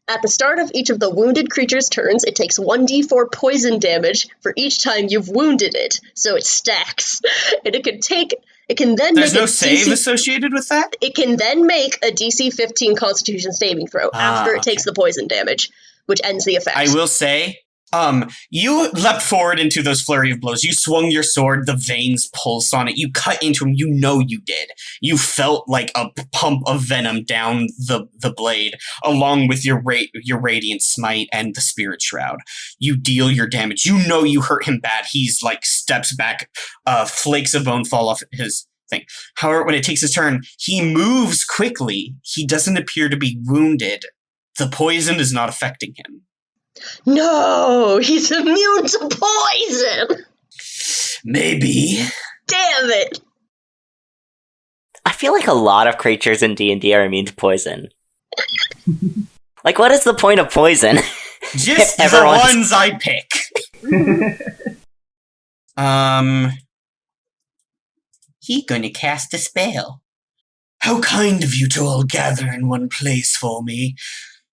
At the start of each of the wounded creature's turns, it takes 1d4 poison damage for each time you've wounded it, so it stacks. And it can then There's make no a save DC. associated with that? It can then make a DC 15 Constitution saving throw after it takes okay. the poison damage, which ends the effect. I will say, you leapt forward into those flurry of blows. You swung your sword, the veins pulse on it. You cut into him. You know you did. You felt like a pump of venom down the blade, along with your radiant smite and the spirit shroud. You deal your damage. You know you hurt him bad. He's like steps back, flakes of bone fall off his thing. However, when it takes his turn, he moves quickly. He doesn't appear to be wounded. The poison is not affecting him. No, he's immune to poison! Maybe. Damn it! I feel like a lot of creatures in D&D are immune to poison. Like, what is the point of poison? Just the Everyone's- ones I pick. He gonna cast a spell. How kind of you to all gather in one place for me.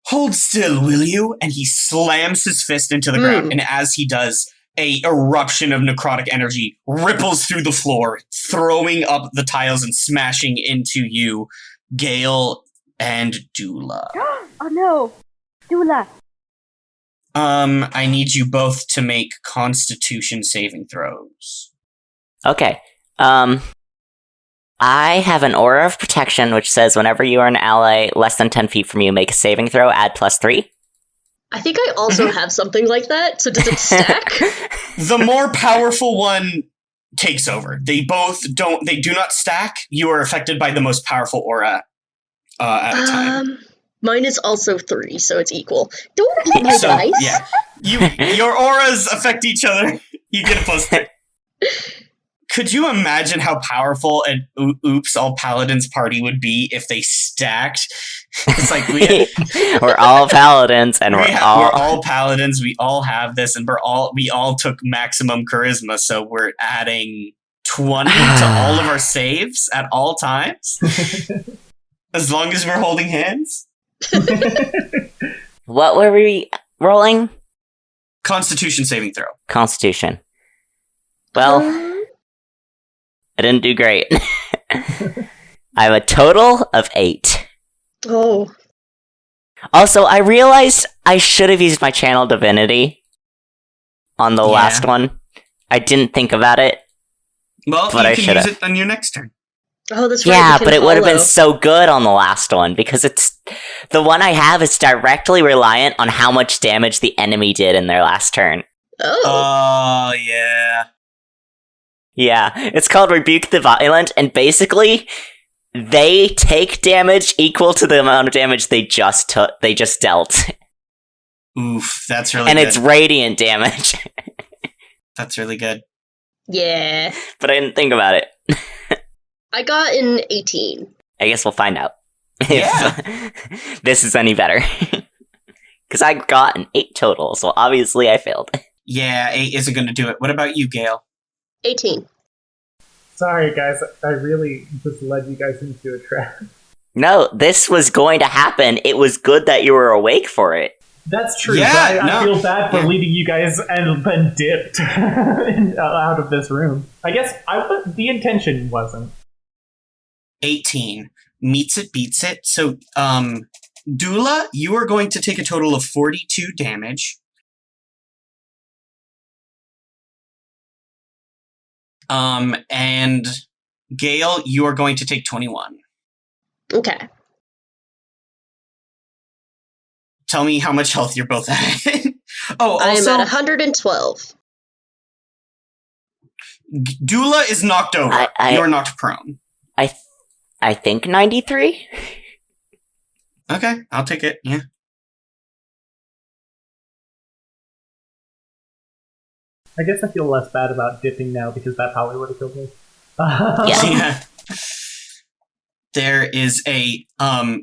Hold still, will you? And he slams his fist into the ground, and as he does, a eruption of necrotic energy ripples through the floor, throwing up the tiles and smashing into you, Gale and Dula. Oh no! Dula! I need you both to make Constitution saving throws. Okay. I have an aura of protection which says whenever you are an ally less than 10 feet from you, make a saving throw, add +3. I think I also have something like that, so does it stack? The more powerful one takes over. They do not stack. You are affected by the most powerful aura at a time. Mine is also 3, so it's equal. Don't eat my dice. Yeah. Your auras affect each other. You get a +3. Could you imagine how powerful an Oops All Paladins party would be if they stacked? It's like we're all paladins, and we're all paladins. We all have this, and we all took maximum charisma, so we're adding 20 to all of our saves at all times, as long as we're holding hands. What were we rolling? Constitution saving throw. Constitution. Well, I didn't do great. I have a total of 8. Oh. Also, I realized I should have used my channel divinity on the last one. I didn't think about it. Well, but you can use it on your next turn. Oh, that's right. Yeah, but it would have been so good on the last one, because it's the one I have is directly reliant on how much damage the enemy did in their last turn. Oh. Yeah. Yeah, it's called Rebuke the Violent, and basically, they take damage equal to the amount of damage they just dealt. Oof, that's really and good. it's radiant damage. That's really good. Yeah. But I didn't think about it. I got an 18. I guess we'll find out Yeah. if this is any better. Because I got an 8 total, so obviously I failed. Yeah, 8 isn't going to do it. What about you, Gale? 18. Sorry, guys. I really just led you guys into a trap. No, this was going to happen. It was good that you were awake for it. That's true. Yeah, but I feel bad for leading you guys and then dipped out of this room. I guess the intention wasn't. 18. Meets it, beats it. So, Dula, you are going to take a total of 42 damage. And Gale, you are going to take 21. Okay. Tell me how much health you're both at. Oh, I am also, at 112. Dula is knocked over. You're knocked prone. I think 93? Okay, I'll take it, yeah. I guess I feel less bad about dipping now because that probably would have killed me. Yeah. Yeah. There is a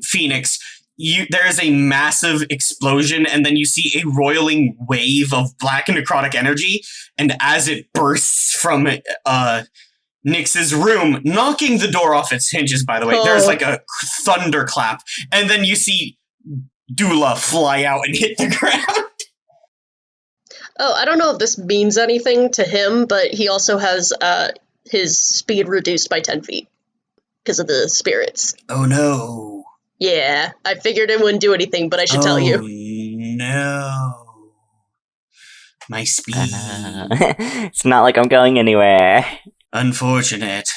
Phoenix. there is a massive explosion, and then you see a roiling wave of black and necrotic energy, and as it bursts from Nyx's room, knocking the door off its hinges, by the way, there's like a thunderclap, and then you see Dula fly out and hit the ground. Oh, I don't know if this means anything to him, but he also has his speed reduced by 10 feet because of the spirits. Oh no. Yeah, I figured it wouldn't do anything, but I should tell you. No. My speed. It's not like I'm going anywhere. Unfortunate.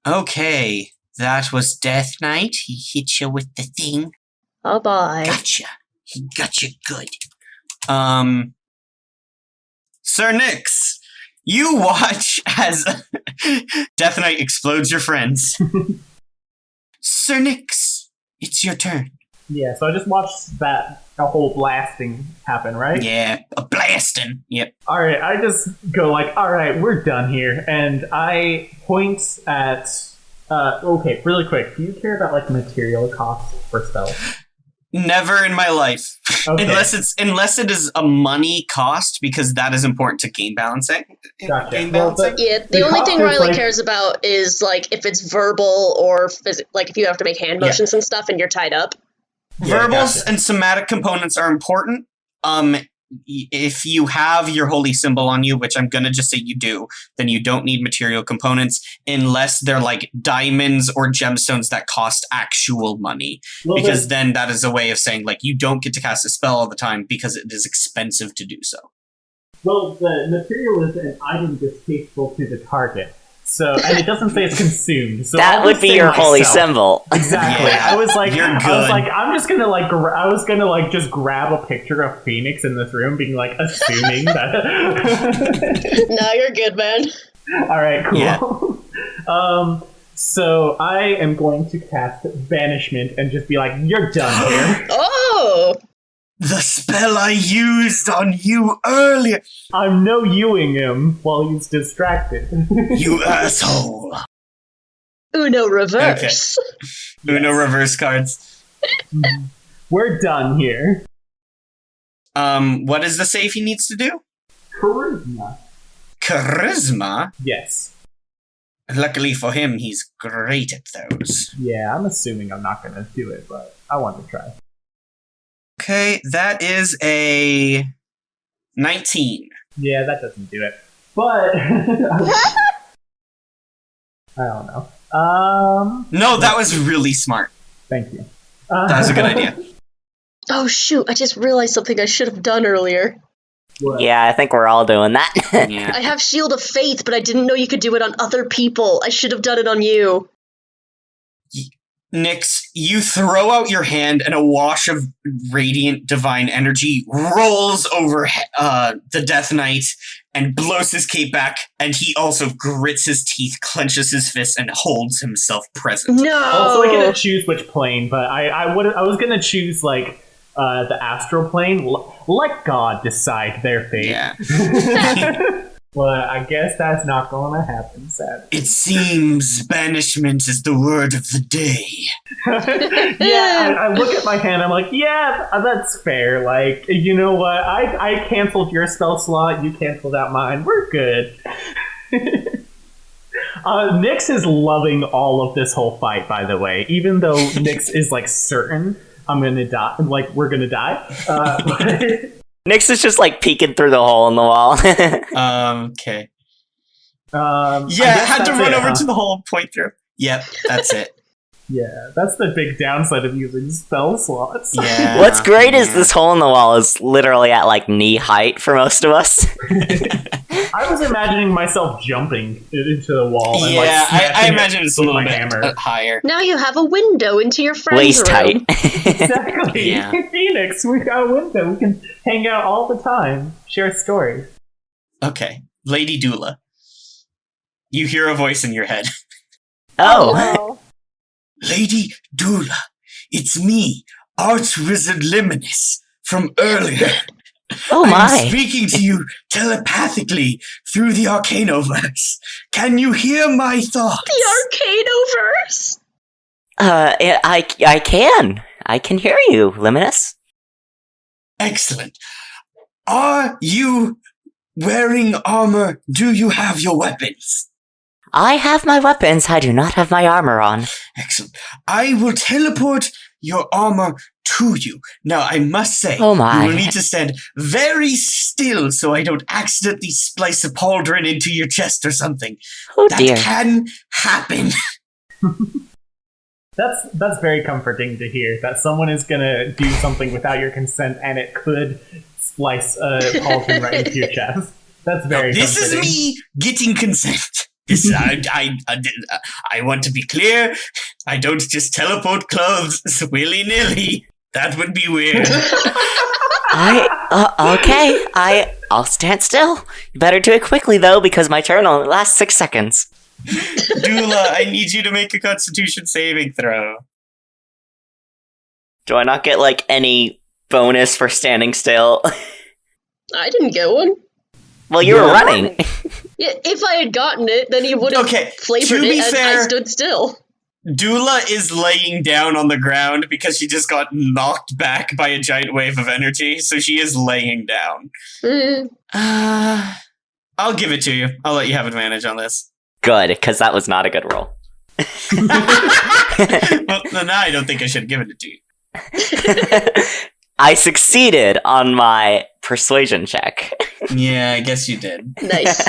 Okay. That was Death Knight. He hit you with the thing. Oh, bye. Gotcha. He got you good. Sir Nyx, you watch as Death Knight explodes your friends. Sir Nyx, it's your turn. Yeah, so I just watched a whole blasting happen, right? Yeah, a blasting. Yep. Alright, I just go like, alright, we're done here. And I point at... okay, really quick. Do you care about, like, material costs for spells? Never in my life. Okay. Unless it is a money cost, because that is important to game balancing. Gotcha. Game Well, balancing. Yeah, the only thing Riley cares about is, like, if it's verbal or, like, if you have to make hand motions and stuff and you're tied up. Yeah, Verbals gotcha. and somatic components are important. If you have your holy symbol on you, which I'm going to just say you do, then you don't need material components unless they're like diamonds or gemstones that cost actual money. Well, because then that is a way of saying like you don't get to cast a spell all the time because it is expensive to do so. Well, the material is an item distasteful to the target. So, and it doesn't say it's consumed. So That would be your holy symbol. Exactly. Yeah, I was like, you're good. I'm just gonna like, I was gonna like just grab a picture of Phoenix in this room, being like, assuming that. No, you're good, man. All right, cool. Yeah. So I am going to cast Banishment and just be like, you're done here. Oh! The spell I used on you earlier, I'm no Ewing him while he's distracted. you asshole. Uno reverse. Uno reverse cards. We're done here. What is the save he needs to do? Charisma. Charisma? Yes. Luckily for him, he's great at those. Yeah, I'm assuming I'm not gonna do it, but I want to try. Okay, that is a 19. Yeah, that doesn't do it. But I don't know. No, that was really smart. Thank you. That was a good idea. Oh, shoot, I just realized something I should have done earlier. What? Yeah, I think we're all doing that. Yeah. I have Shield of Faith, but I didn't know you could do it on other people. I should have done it on you. Nyx, you throw out your hand and a wash of radiant divine energy rolls over the Death Knight and blows his cape back, and he also grits his teeth, clenches his fists, and holds himself present. No! Also, I get to choose which plane, but I was gonna choose like the astral plane. Let God decide their fate. Yeah. But I guess that's not going to happen, sadly. It seems banishment is the word of the day. Yeah, I look at my hand, I'm like, yeah, that's fair. Like, you know what? I canceled your spell slot, you canceled out mine. We're good. Nyx is loving all of this whole fight, by the way. Even though Nyx is, like, certain I'm gonna die, like, we're gonna die. Nyx is just like peeking through the hole in the wall. Okay. Yeah, had to run over to the hole and point through. Yep, that's it. Yeah, that's the big downside of using spell slots. Yeah. What's great is this hole in the wall is literally at like knee height for most of us. I was imagining myself jumping into the wall. And, Yeah, like, I imagine it's a with little my bit hammer. higher. Now you have a window into your friend's Waist room. height. Exactly. Yeah. Phoenix, we got a window. We can hang out all the time, share stories. Okay, Lady Dula. You hear a voice in your head. Oh, Oh. Lady Dula, it's me, Archwizard Liminus, from earlier. oh I'm my. speaking to you telepathically through the Arcanoverse. Can you hear my thoughts? The Arcadoverse! I can. I can hear you, Luminous. Excellent. Are you wearing armor? Do you have your weapons? I have my weapons. I do not have my armor on. Excellent. I will teleport your armor to you. Now, I must say, Oh my. you will need to stand very still so I don't accidentally splice a pauldron into your chest or something. Oh That dear. can happen. That's very comforting to hear, that someone is gonna do something without your consent and it could splice a pauldron right into your chest. That's very This is comforting. me getting consent. This, I want to be clear. I don't just teleport clothes willy-nilly. That would be weird. Okay. I'll stand still. You better do it quickly, though, because my turn only lasts 6 seconds. Dula, I need you to make a Constitution saving throw. Do I not get, like, any bonus for standing still? I didn't get one. Well, you were Yeah. running. Yeah, if I had gotten it, then he would have Okay, flavored to be it as I fair- stood still. Dula is laying down on the ground because she just got knocked back by a giant wave of energy, so she is laying down. Mm, I'll give it to you. I'll let you have advantage on this. Good, because that was not a good roll. Well, no, I don't think I should have given it to you. I succeeded on my persuasion check. Yeah, I guess you did. nice.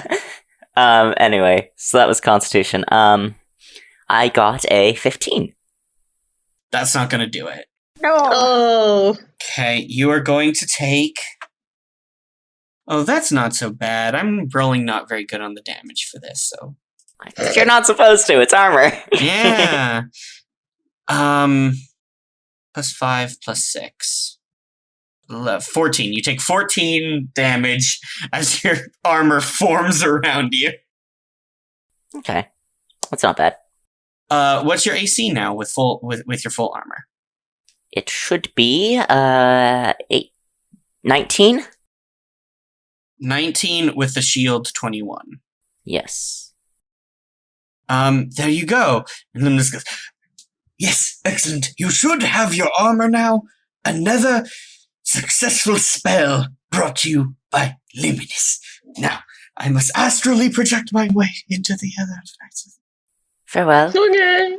Anyway, so that was Constitution. I got a 15. That's not going to do it. No. Oh, Okay, you are going to take... Oh, that's not so bad. I'm rolling not very good on the damage for this, so... You're not supposed to, it's armor. Yeah. Plus 5, plus 6. 14. You take 14 damage as your armor forms around you. Okay. That's not bad. What's your AC now with your full armor? It should be 19? 19 with the shield 21. Yes. There you go. And then this goes, yes, excellent. You should have your armor now. Another successful spell brought to you by Luminous. Now, I must astrally project my way into the other nights. Farewell. okay.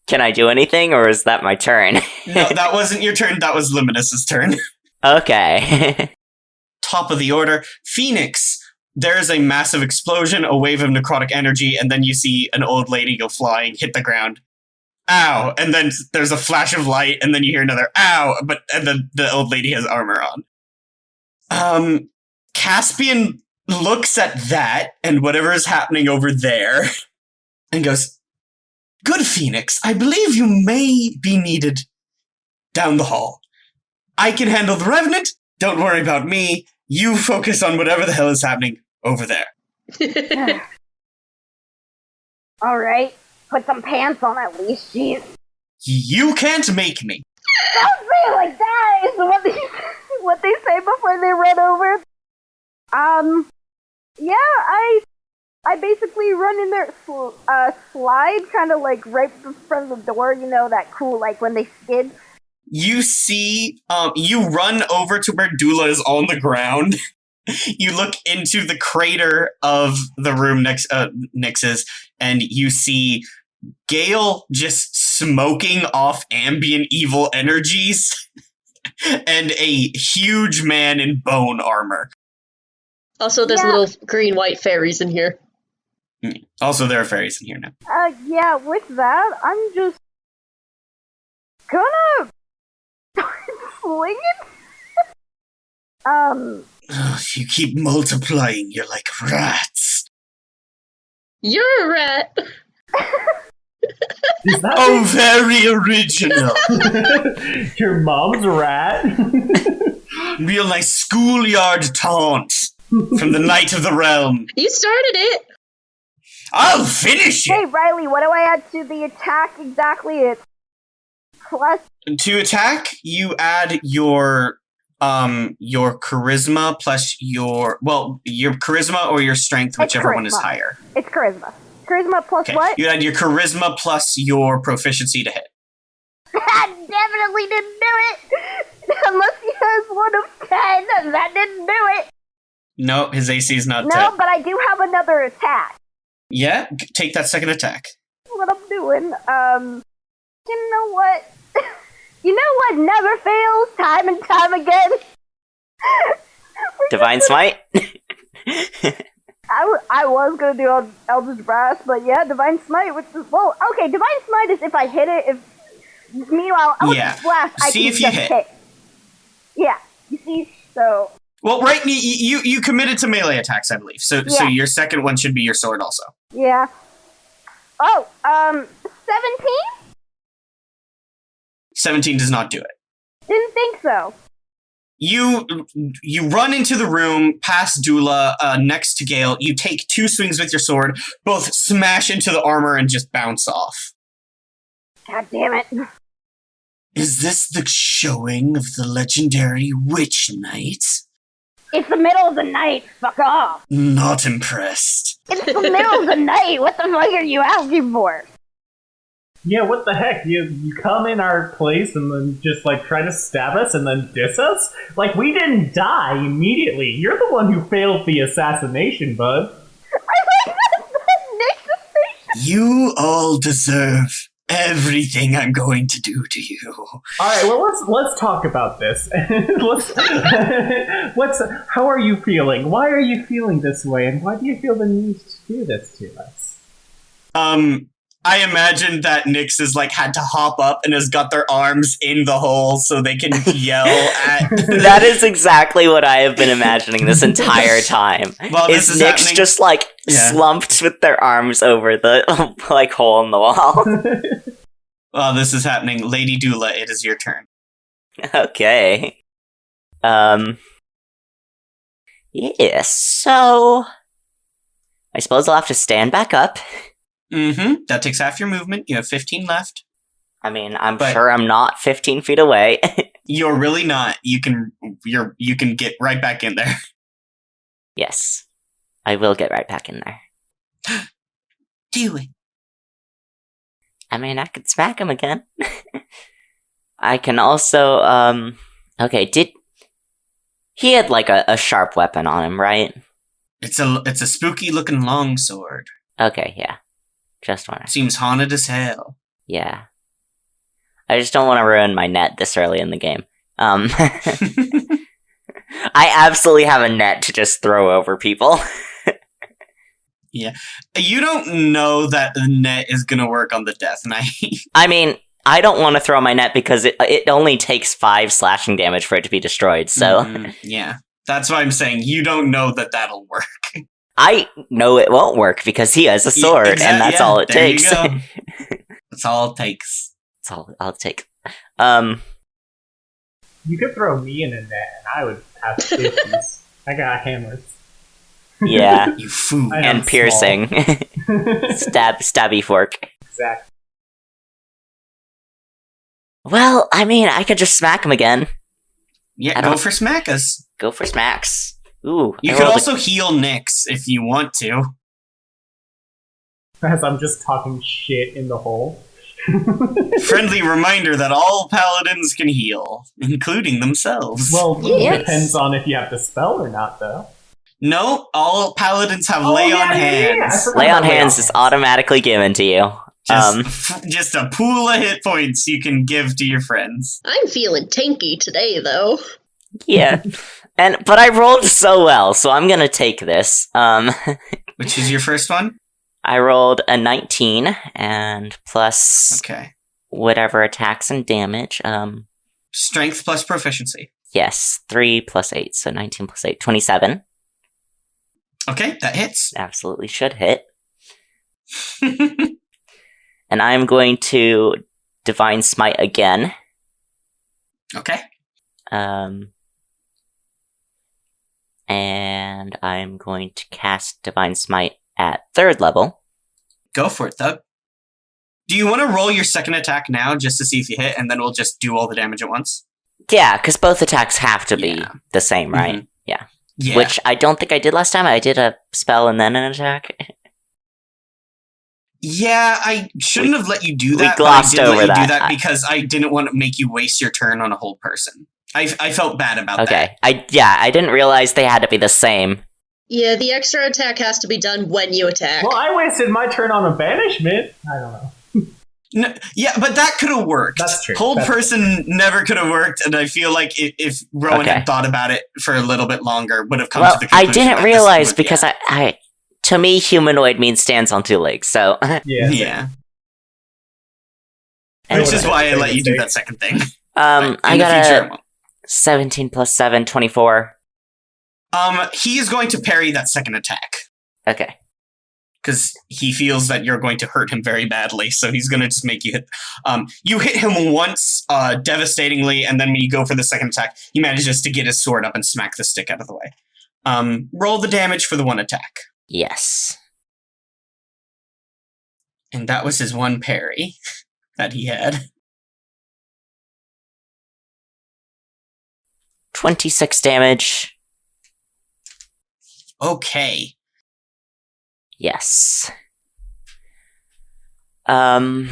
Can I do anything, or is that my turn? No, that wasn't your turn. That was Luminous's turn. Okay. Top of the order. Phoenix. There is a massive explosion, a wave of necrotic energy, and then you see an old lady go flying, hit the ground. Ow! And then there's a flash of light, and then you hear another ow! And then the old lady has armor on. Caspian looks at that and whatever is happening over there and goes, good Phoenix, I believe you may be needed down the hall. I can handle the Revenant. Don't worry about me. You focus on whatever the hell is happening over there. All right. Put some pants on at least. Jeez. You can't make me. Don't say it like that. Is what they say before they run over. Yeah, I basically run in there, slide, kind of like right in front of the door. You know that cool, like when they skid. You see, you run over to where Dula is on the ground. You look into the crater of the room Nyx's, and you see Gale just smoking off ambient evil energies and a huge man in bone armor. Also, there's Yeah. little green-white fairies in here. Also, there are fairies in here now. Yeah, with that, I'm just gonna start swinging. Ugh, you keep multiplying. You're like rats. You're a rat! Is that Oh, very original. your mom's rat? Real nice schoolyard taunt from the Knight of the Realm. You started it! I'll finish Hey, you. Riley, what do I add to the attack exactly? It's plus. To attack, you add your charisma plus your charisma or your strength, whichever one is charisma. higher. It's charisma. Charisma plus Okay. what? You add your charisma plus your proficiency to hit. That definitely didn't do it! Unless he has one of 10, that didn't do it! No, his AC is not No, 10. but I do have another attack. Yeah, take that second attack. What I'm doing, you know what? You know what never fails time and time again? Divine Smite? I was gonna do Eldritch Blast, but yeah, Divine Smite, which is, well, okay, Divine Smite is if I hit it, meanwhile, Eldritch Blast, I See can if you just hit. Yeah, you see, so... Well, right, you committed to melee attacks, I believe. So your second one should be your sword also. Yeah. Oh, 17? 17 does not do it. Didn't think so. You run into the room, past Dula, next to Gale. You take 2 swings with your sword, both smash into the armor and just bounce off. God damn it. Is this the showing of the legendary Witch Knight? It's the middle of the night, fuck off. Not impressed. It's the middle of the night, what the fuck are you asking for? Yeah, what the heck? You come in our place and then just, like, try to stab us and then diss us? Like, we didn't die immediately. You're the one who failed the assassination, bud. I like that You all deserve everything I'm going to do to you. Alright, well, let's talk about this. How are you feeling? Why are you feeling this way? And why do you feel the need to do this to us? I imagine that Nyx has had to hop up and has got their arms in the hole so they can yell at. That is exactly what I have been imagining this entire time. Well, is Nyx happening. just slumped with their arms over the hole in the wall? Well, this is happening. Lady Dula, it is your turn. Okay. Yes, so I suppose I'll have to stand back up. Mm-hmm. That takes half your movement. You have 15 left. I mean, I'm sure I'm not 15 feet away. You're really not. You can get right back in there. Yes. I will get right back in there. Do it. I mean, I could smack him again. I can also, okay, he had a sharp weapon on him, right? It's a spooky looking longsword. Okay, yeah. Just wanna... Seems haunted as hell. Yeah. I just don't want to ruin my net this early in the game. I absolutely have a net to just throw over people. Yeah. You don't know that the net is gonna work on the Death Knight. I mean, I don't want to throw my net because it only takes 5 slashing damage for it to be destroyed, so... Yeah. That's why I'm saying you don't know that that'll work. I know it won't work because he has a sword, and that's all it takes. You go. That's all it takes. That's all it takes. You could throw me in a net, and I would have safeties. I got hammers. Yeah. You fool. And piercing. Stabby fork. Exactly. Well, I mean, I could just smack him again. Yeah, go for smackas. Go for smacks. Ooh. You could also heal Nyx if you want to. As I'm just talking shit in the hole. Friendly reminder that all paladins can heal, including themselves. Well, it depends on if you have the spell or not, though. No, all paladins have lay on hands. Lay on hands is automatically given to you. Just a pool of hit points you can give to your friends. I'm feeling tanky today, though. Yeah. But I rolled so well, so I'm gonna take this. Which is your first one? I rolled a 19, and plus whatever attacks and damage. Strength plus proficiency. Yes, 3 plus 8, so 19 plus 8, 27. Okay, that hits. Absolutely should hit. And I'm going to Divine Smite again. Okay. And I'm going to cast Divine Smite at 3rd level. Go for it, Thug. Do you want to roll your second attack now just to see if you hit, and then we'll just do all the damage at once? Yeah, because both attacks have to be the same, right? Mm-hmm. Yeah. Which I don't think I did last time. I did a spell and then an attack. Yeah, I shouldn't have let you do that. glossed but I did over let you that. do that because I didn't want to make you waste your turn on a whole person. I felt bad about that. Okay. I didn't realize they had to be the same. Yeah, the extra attack has to be done when you attack. Well, I wasted my turn on a banishment. I don't know. No, yeah, but that could have worked. That's true. Hold person never could have worked, and I feel like if Rowan Okay. had thought about it for a little bit longer, would have come Well, to the conclusion. I didn't that realize this would- because I to me, humanoid means stands on two legs, so... Yeah. Which is why I let you do mistake. that second thing. I In the got future, I a won't. 17 plus 7, 24. He is going to parry that second attack. Okay. Because he feels that you're going to hurt him very badly, so he's going to just make you hit. You hit him once, devastatingly, and then when you go for the second attack, he manages to get his sword up and smack the stick out of the way. Roll the damage for the one attack. Yes. And that was his one parry that he had. 26 damage. Okay. Yes. And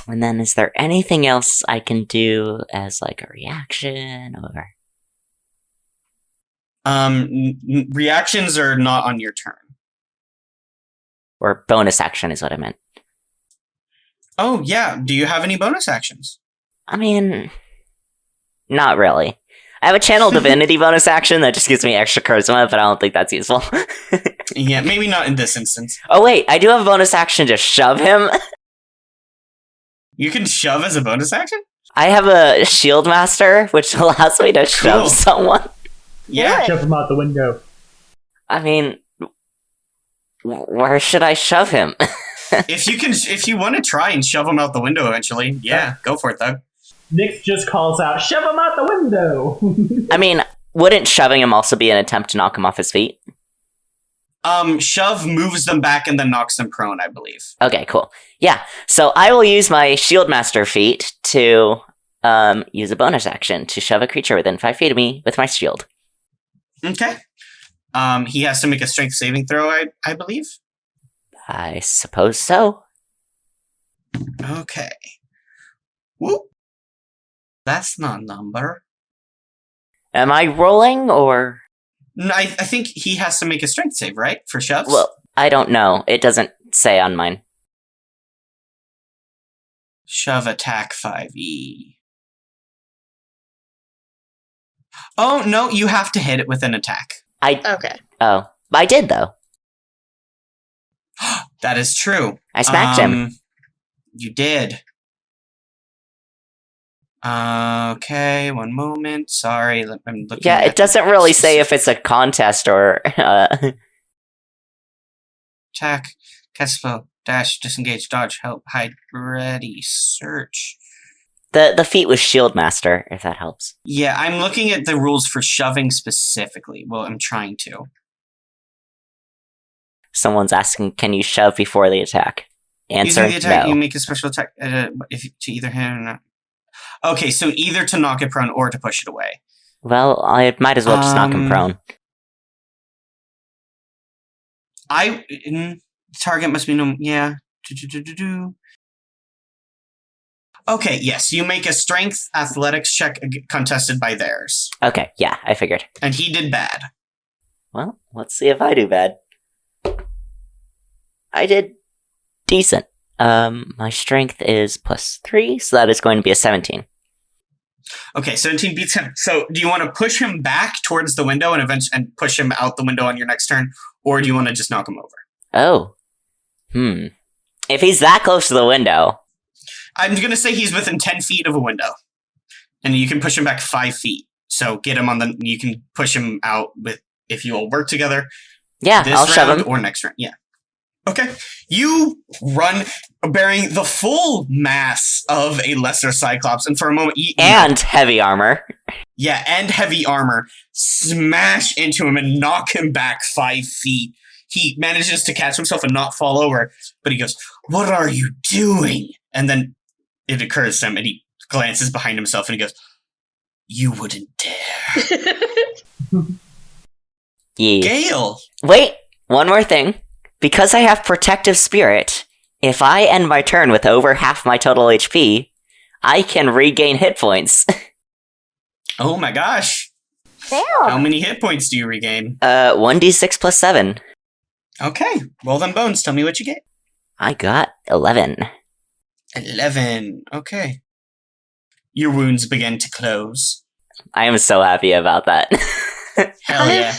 then is there anything else I can do as like a reaction or... Reactions are not on your turn. Or bonus action is what I meant. Oh, yeah. Do you have any bonus actions? I mean, not really. I have a channel divinity bonus action that just gives me extra charisma, but I don't think that's useful. Yeah, maybe not in this instance. Oh wait, I do have a bonus action to shove him. You can shove as a bonus action? I have a shield master, which allows me to shove Cool. someone. Yeah. Shove him out the window. I mean, where should I shove him? If you want to try and shove him out the window eventually, yeah, go for it, Thug. Nyx just calls out, "Shove him out the window!" I mean, wouldn't shoving him also be an attempt to knock him off his feet? Shove moves them back and then knocks them prone, I believe. Okay, cool. Yeah, so I will use my shield master feat to use a bonus action to shove a creature within 5 feet of me with my shield. Okay. He has to make a strength saving throw, I believe. I suppose so. Okay. Whoop. That's not a number. Am I rolling or... No, I think he has to make a strength save, right? For shoves? Well, I don't know. It doesn't say on mine. Shove attack 5e. Oh, no, you have to hit it with an attack. Okay. Oh. I did, though. That is true. I smacked him. You did. Okay, one moment. Sorry, I'm looking Yeah, at it doesn't really say if it's a contest or... attack, cast spell, dash, disengage, dodge, help, hide, ready, search. The feat was shield master, if that helps. Yeah, I'm looking at the rules for shoving specifically. Well, I'm trying to. Someone's asking, can you shove before the attack? Answer, Using the attack, no. you make a special attack if to either hit or not. Okay, so either to knock it prone or to push it away. Well, I might as well just knock him prone. Target must be no... Yeah. Okay, yes, you make a strength athletics check contested by theirs. Okay, yeah, I figured. And he did bad. Well, let's see if I do bad. I did decent. My strength is +3, so that is going to be a 17. Okay, 17 beats him. So, do you want to push him back towards the window and push him out the window on your next turn, or do you want to just knock him over? Oh. If he's that close to the window... I'm going to say he's within 10 feet of a window, and you can push him back 5 feet. So, get him on the... You can push him out with... If you all work together. Yeah, this I'll shove round him. or next round. Yeah. Okay. You run bearing the full mass of a lesser Cyclops, and for a moment... And heavy armor. Yeah, and heavy armor. Smash into him and knock him back 5 feet. He manages to catch himself and not fall over, but he goes, "What are you doing?" And then it occurs to him, and he glances behind himself, and he goes, "You wouldn't dare." Yeah. Gale! Wait, one more thing. Because I have protective spirit, If I end my turn with over half my total HP, I can regain hit points. Oh my gosh. Damn. How many hit points do you regain? 1d6 plus 7. Okay, roll them bones. Tell me what you get. I got 11. 11. Okay. Your wounds begin to close. I am so happy about that. Hell yeah.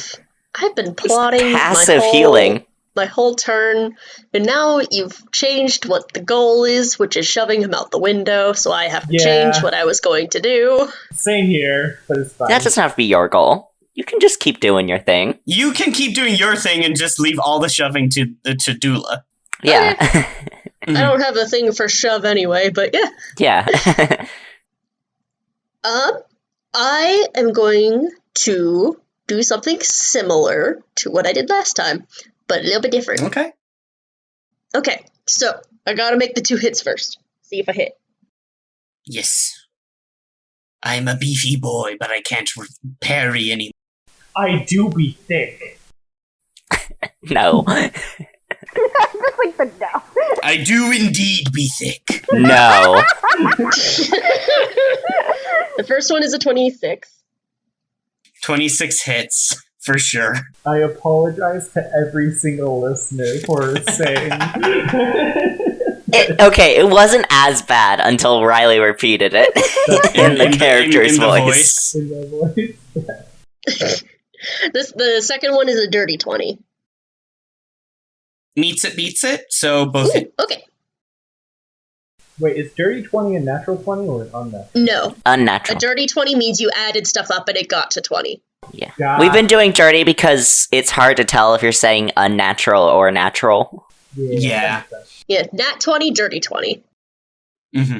I've been plotting Passive healing. my whole turn, and now you've changed what the goal is, which is shoving him out the window, so I have to change what I was going to do. Same here, but it's fine. That doesn't have to be your goal. You can just keep doing your thing. You can keep doing your thing and just leave all the shoving to Dula. Yeah. I don't have a thing for shove anyway, but yeah. Yeah. I am going to do something similar to what I did last time, but a little bit different. Okay. Okay, so I gotta make the 2 hits first. See if I hit. Yes. I'm a beefy boy, but I can't parry anymore. I do be thick. No. Just like the no. I do indeed be thick. No. The first one is a 26. 26 hits, for sure. I apologize to every single listener for saying... It wasn't as bad until Riley repeated it in the character's voice. in my voice. The second one is a dirty 20. Meets it, beats it, so both hit. Okay. Wait, is dirty 20 a natural 20 or an unnatural? No. A Unnatural. dirty 20 means you added stuff up and it got to 20. Yeah. God. We've been doing dirty because it's hard to tell if you're saying unnatural or natural. Yeah. Yeah, nat 20, dirty 20. Mm-hmm.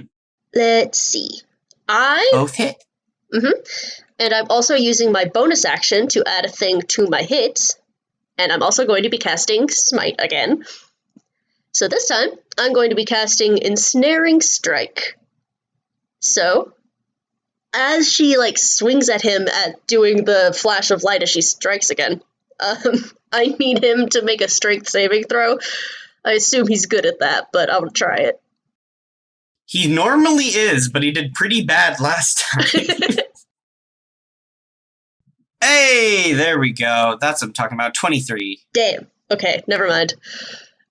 Let's see. Both hit. And I'm also using my bonus action to add a thing to my hits. And I'm also going to be casting Smite again. So this time, I'm going to be casting Ensnaring Strike. So, as she, swings at him at doing the flash of light as she strikes again, I need him to make a strength saving throw. I assume he's good at that, but I'll try it. He normally is, but he did pretty bad last time. Hey, there we go. That's what I'm talking about. 23. Damn. Okay, never mind.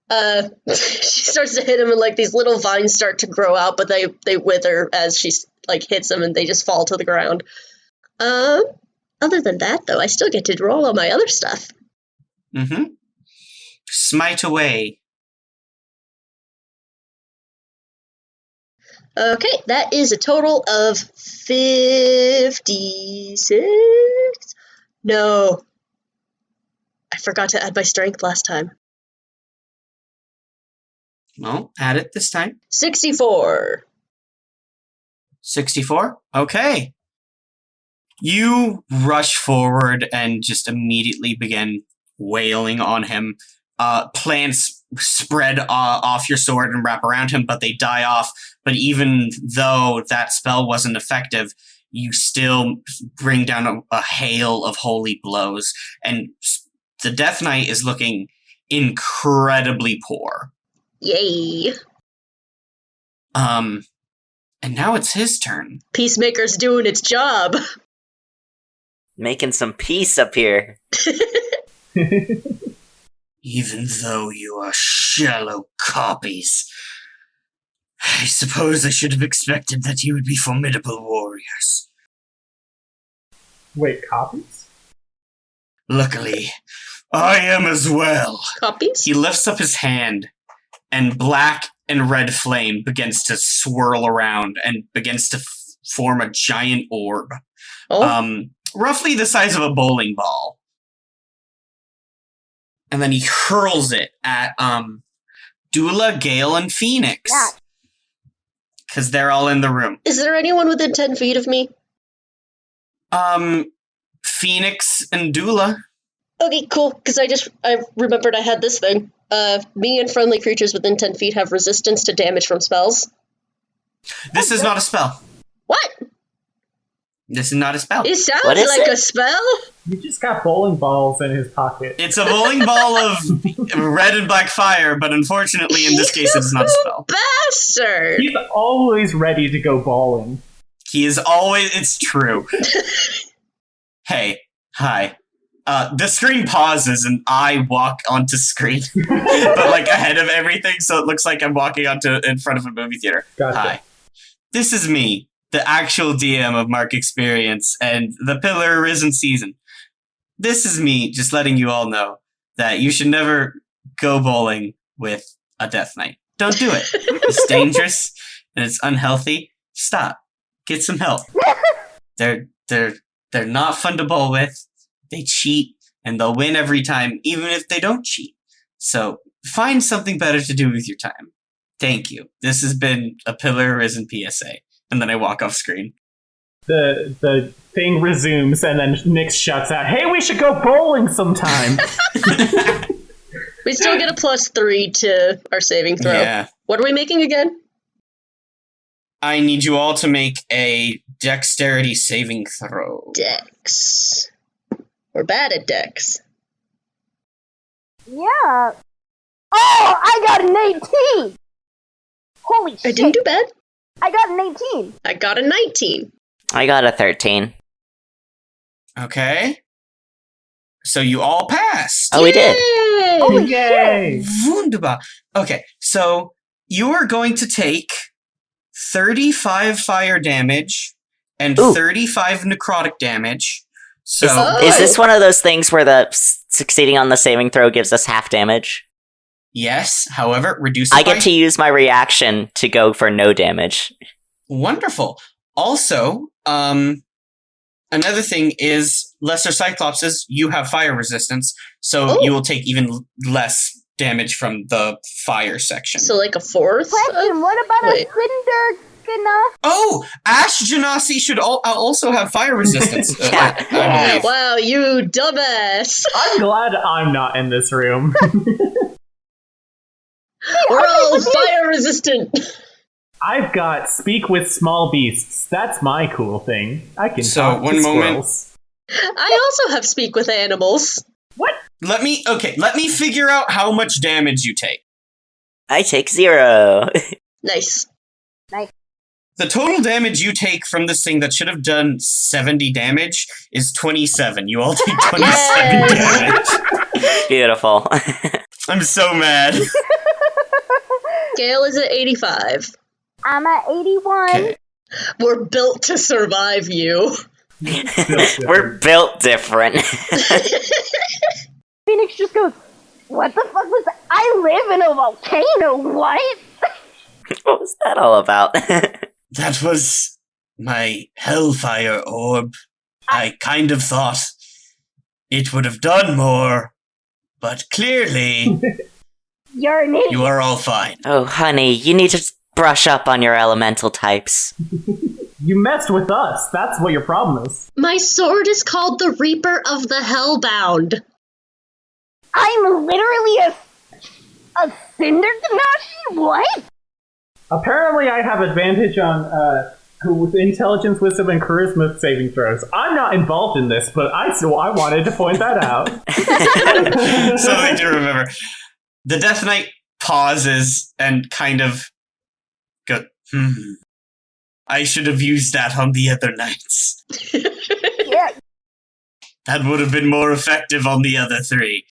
She starts to hit him and these little vines start to grow out, but they wither as she hits them and they just fall to the ground. Other than that though, I still get to roll all my other stuff. Mm-hmm. Smite away. Okay, that is a total of 56. No. I forgot to add my strength last time. Well, add it this time. 64. 64? Okay. You rush forward and just immediately begin wailing on him. Plants spread off your sword and wrap around him, but they die off. But even though that spell wasn't effective, you still bring down a hail of holy blows. And the Death Knight is looking incredibly poor. Yay. And now it's his turn. Peacemaker's doing its job. Making some peace up here. Even though you are shallow copies, I suppose I should have expected that you would be formidable warriors. Wait, copies? Luckily, I am as well. Copies? He lifts up his hand, and black and red flame begins to swirl around and begins to form a giant orb. Oh. Roughly the size of a bowling ball. And then he hurls it at Dula, Gale, and Phoenix. Yeah. Because they're all in the room. Is there anyone within 10 feet of me? Phoenix and Dula. Okay, cool, because I remembered I had this thing. Me and friendly creatures within 10 feet have resistance to damage from spells. This is not a spell. What? This is not a spell. It sounds What is like it? a spell. He just got bowling balls in his pocket. It's a bowling ball of red and black fire, but unfortunately, in this case, it is not a spell. Bastard. He's always ready to go bowling. He is always. It's true. Hey, hi. The screen pauses and I walk onto screen, but like ahead of everything, so it looks like I'm walking in front of a movie theater. Gotcha. Hi, this is me, the actual DM of Mark Experience and the Pillar Arisen season. This is me just letting you all know that you should never go bowling with a Death Knight. Don't do it. It's dangerous and it's unhealthy. Stop. Get some help. They're not fun to bowl with. They cheat, and they'll win every time, even if they don't cheat. So find something better to do with your time. Thank you. This has been a Pillar Arisen PSA. And then I walk off screen. The thing resumes, and then Nyx shouts out, "Hey, we should go bowling sometime." We still get a +3 to our saving throw. Yeah. What are we making again? I need you all to make a dexterity saving throw. Dex. We're bad at Dex. Yeah. Oh, I got an 18! Holy I shit. didn't do bad. I got an 18. I got a 19. I got a 13. Okay. So you all passed. Oh, we did. Yay! Holy Yay! Wunderbar. Okay, so you are going to take 35 fire damage and Ooh. 35 necrotic damage. So Is this one of those things where the succeeding on the saving throw gives us half damage? yes, however, reduce it I by get to use my reaction to go for no damage. Wonderful. Also, another thing is lesser cyclopses, you have fire resistance, so Oh. you will take even less damage from the fire section. So like a fourth? Question, what about Wait. a Cinder Genasi? Oh, Ash Genasi should also have fire resistance. Yeah. I believe. Wow, you dumbass. I'm glad I'm not in this room. We're all fire resistant. I've got speak with small beasts. That's my cool thing. I can So, talk one to moment. squirrels. I also have speak with animals. Let me figure out how much damage you take. I take 0. Nice. The total damage you take from this thing that should have done 70 damage is 27. You all take 27 Yes. damage. Beautiful. I'm so mad. Gale is at 85. I'm at 81. Okay. We're built to survive you. We're built different. Phoenix just goes, what the fuck was that? I live in a volcano, what? What was that all about? That was my hellfire orb. I kind of thought it would have done more, but clearly You're an idiot. you are all fine. Oh, honey, you need to brush up on your elemental types. You messed with us. That's what your problem is. My sword is called the Reaper of the Hellbound. I'm literally a Cinder Genasi? What? Apparently, I have advantage on with intelligence, wisdom, and charisma saving throws. I'm not involved in this, but I wanted to point that out. Something to remember. The Death Knight pauses and kind of goes, I should have used that on the other knights. Yeah, That would have been more effective on the other 3.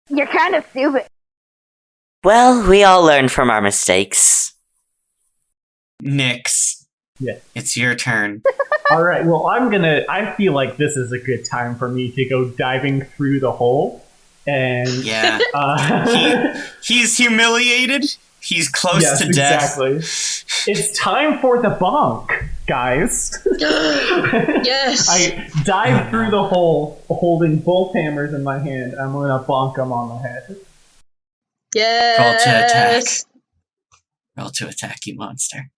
you're kind of stupid. Well, we all learn from our mistakes. Nyx. Yeah. It's your turn. All right. Well, I feel like this is a good time for me to go diving through the hole, and Yeah. uh, He's humiliated. He's close yes, to death. exactly. It's time for the bonk, guys. Yes. I dive through the hole, holding both hammers in my hand. I'm gonna bonk him on the head. Yes. Roll to attack, you monster.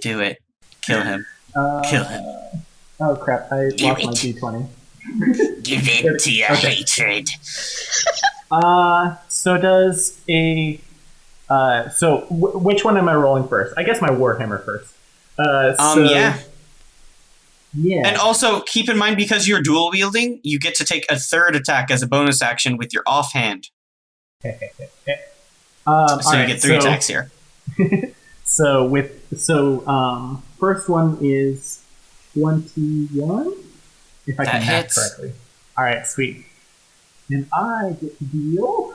Do it. Kill him. Kill him. Oh crap! I Do lost it. my d20. Give in to your Okay. hatred. So does a which one am I rolling first? I guess my warhammer first. Yeah. Yeah. And also, keep in mind, because you're dual wielding, you get to take a third attack as a bonus action with your offhand. So you get 3 attacks here. First one is 21, if I That can math hits. correctly. All right, sweet. And I get to deal.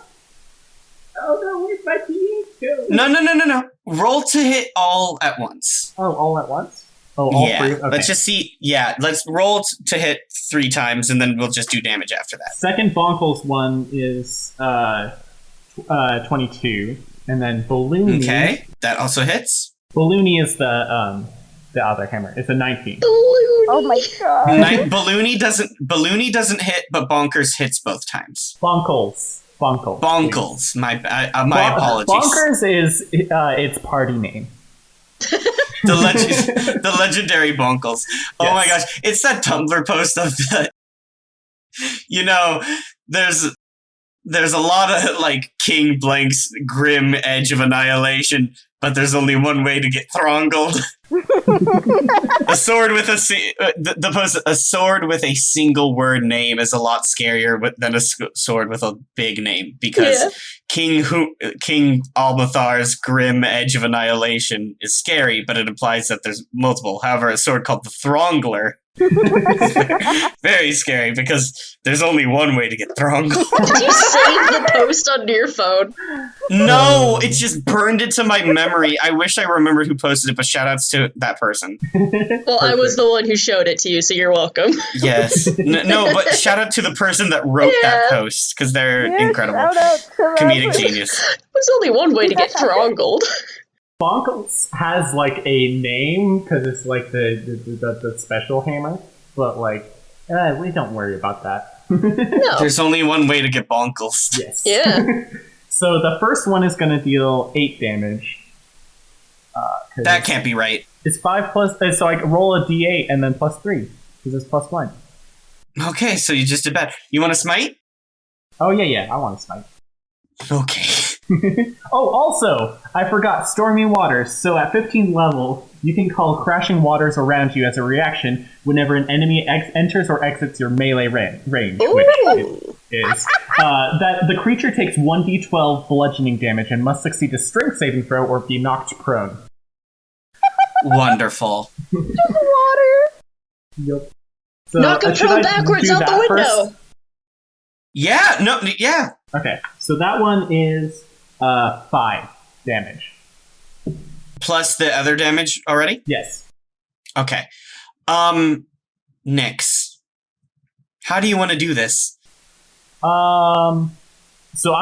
Oh no, where's my D8 go? No. Roll to hit all at once. Oh, all at once? Oh, all yeah. 3? Okay. Let's just see. Yeah, let's roll to hit 3 times, and then we'll just do damage after that. Second Bonkles one is 22, and then Balloony. Okay, that also hits. Balloony is the other hammer. It's a 19. Oh my god. Balloony doesn't hit, but Bonkers hits both times. Bonkles. My apologies. Bonkers is its party name. The legendary Bonkles. Oh Yes. my gosh, it's that Tumblr post of the. There's a lot of like King Blank's grim edge of annihilation, but there's only one way to get throngled. A sword with a sword with a single word name is a lot scarier than a sword with a big name, because King Albathar's grim edge of annihilation is scary, but it implies that there's multiple. However, a sword called the Throngler is very scary because there's only one way to get thronggled. Did you save the post onto your phone? No, it just burned into my memory. I wish I remembered who posted it, but shout outs to that person. Well, I was the one who showed it to you, so you're welcome. Yes. No, but shout out to the person that wrote that post, because they're incredible. Shout out to them. Comedic genius. There's only one way to get throngled. Bonkles has like a name because it's like the special hammer, but like we don't worry about that. No. There's only one way to get bonkles. Yes. Yeah. So the first one is going to deal 8 damage. That can't be right. It's 5 plus. So I roll a d8 and then plus 3 because it's plus 1. Okay, so you just did bad. You want to smite? Oh yeah, I want to smite. Okay. Oh, also, I forgot Stormy Waters. So at 15th level, you can call crashing waters around you as a reaction whenever an enemy enters or exits your melee range, which it is. That the creature takes 1d12 bludgeoning damage and must succeed a strength saving throw or be knocked prone. Wonderful. Just water. Yep. So, Knock him should prone I backwards do out the that window. first? Yeah. Okay, so that one is 5 damage. Plus the other damage already? Yes. Okay. Nyx. How do you want to do this? So I'm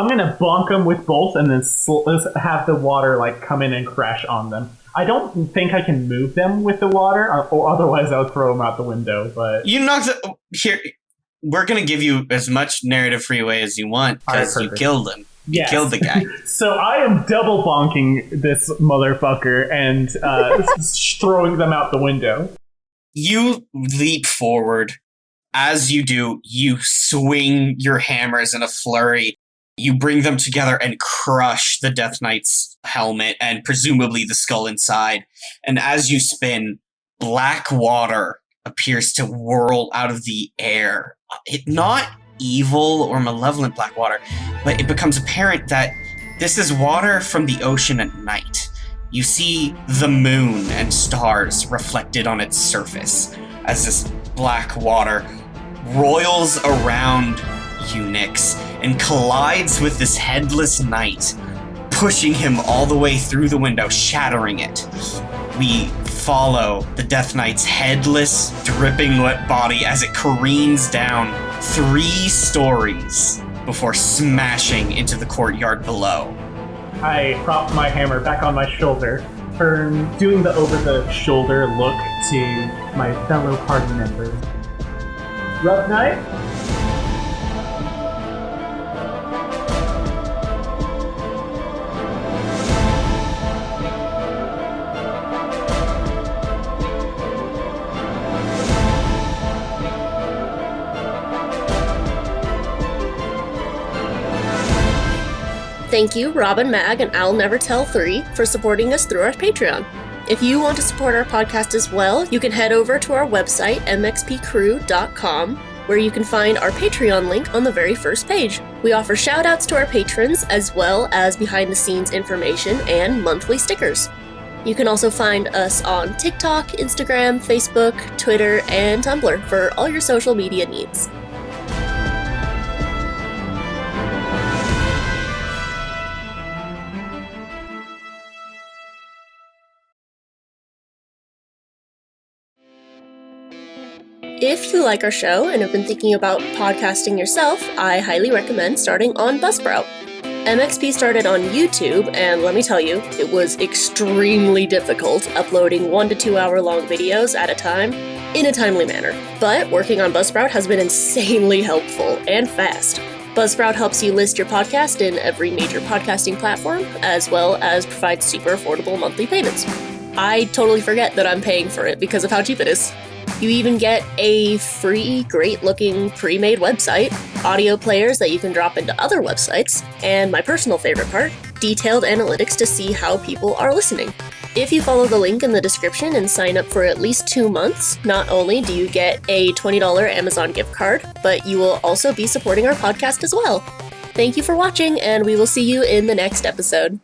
gonna bonk them with both, and then have the water like come in and crash on them. I don't think I can move them with the water, or otherwise I'll throw them out the window. But You knocked here. We're gonna give you as much narrative freeway as you want because you perfect. killed him. You Yes. killed the guy. So I am double bonking this motherfucker and throwing them out the window. You leap forward. As you do, you swing your hammers in a flurry. You bring them together and crush the Death Knight's helmet and presumably the skull inside. And as you spin, black water appears to whirl out of the air. Not evil or malevolent black water, but it becomes apparent that this is water from the ocean at night. You see the moon and stars reflected on its surface as this black water roils around you, Nyx, and collides with this headless knight, pushing him all the way through the window, shattering it. We follow the Death Knight's headless, dripping wet body as it careens down 3 stories before smashing into the courtyard below. I prop my hammer back on my shoulder, doing the over-the-shoulder look to my fellow party members. Rough night? Thank you, Robin Mag and I'll Never Tell 3, for supporting us through our Patreon. If you want to support our podcast as well, you can head over to our website, mxpcrew.com, where you can find our Patreon link on the very first page. We offer shoutouts to our patrons, as well as behind-the-scenes information and monthly stickers. You can also find us on TikTok, Instagram, Facebook, Twitter, and Tumblr for all your social media needs. If you like our show and have been thinking about podcasting yourself, I highly recommend starting on Buzzsprout. MXP started on YouTube, and let me tell you, it was extremely difficult uploading 1 to 2 hour long videos at a time in a timely manner. But working on Buzzsprout has been insanely helpful and fast. Buzzsprout helps you list your podcast in every major podcasting platform, as well as provide super affordable monthly payments. I totally forget that I'm paying for it because of how cheap it is. You even get a free, great-looking, pre-made website, audio players that you can drop into other websites, and my personal favorite part, detailed analytics to see how people are listening. If you follow the link in the description and sign up for at least 2 months, not only do you get a $20 Amazon gift card, but you will also be supporting our podcast as well. Thank you for watching, and we will see you in the next episode.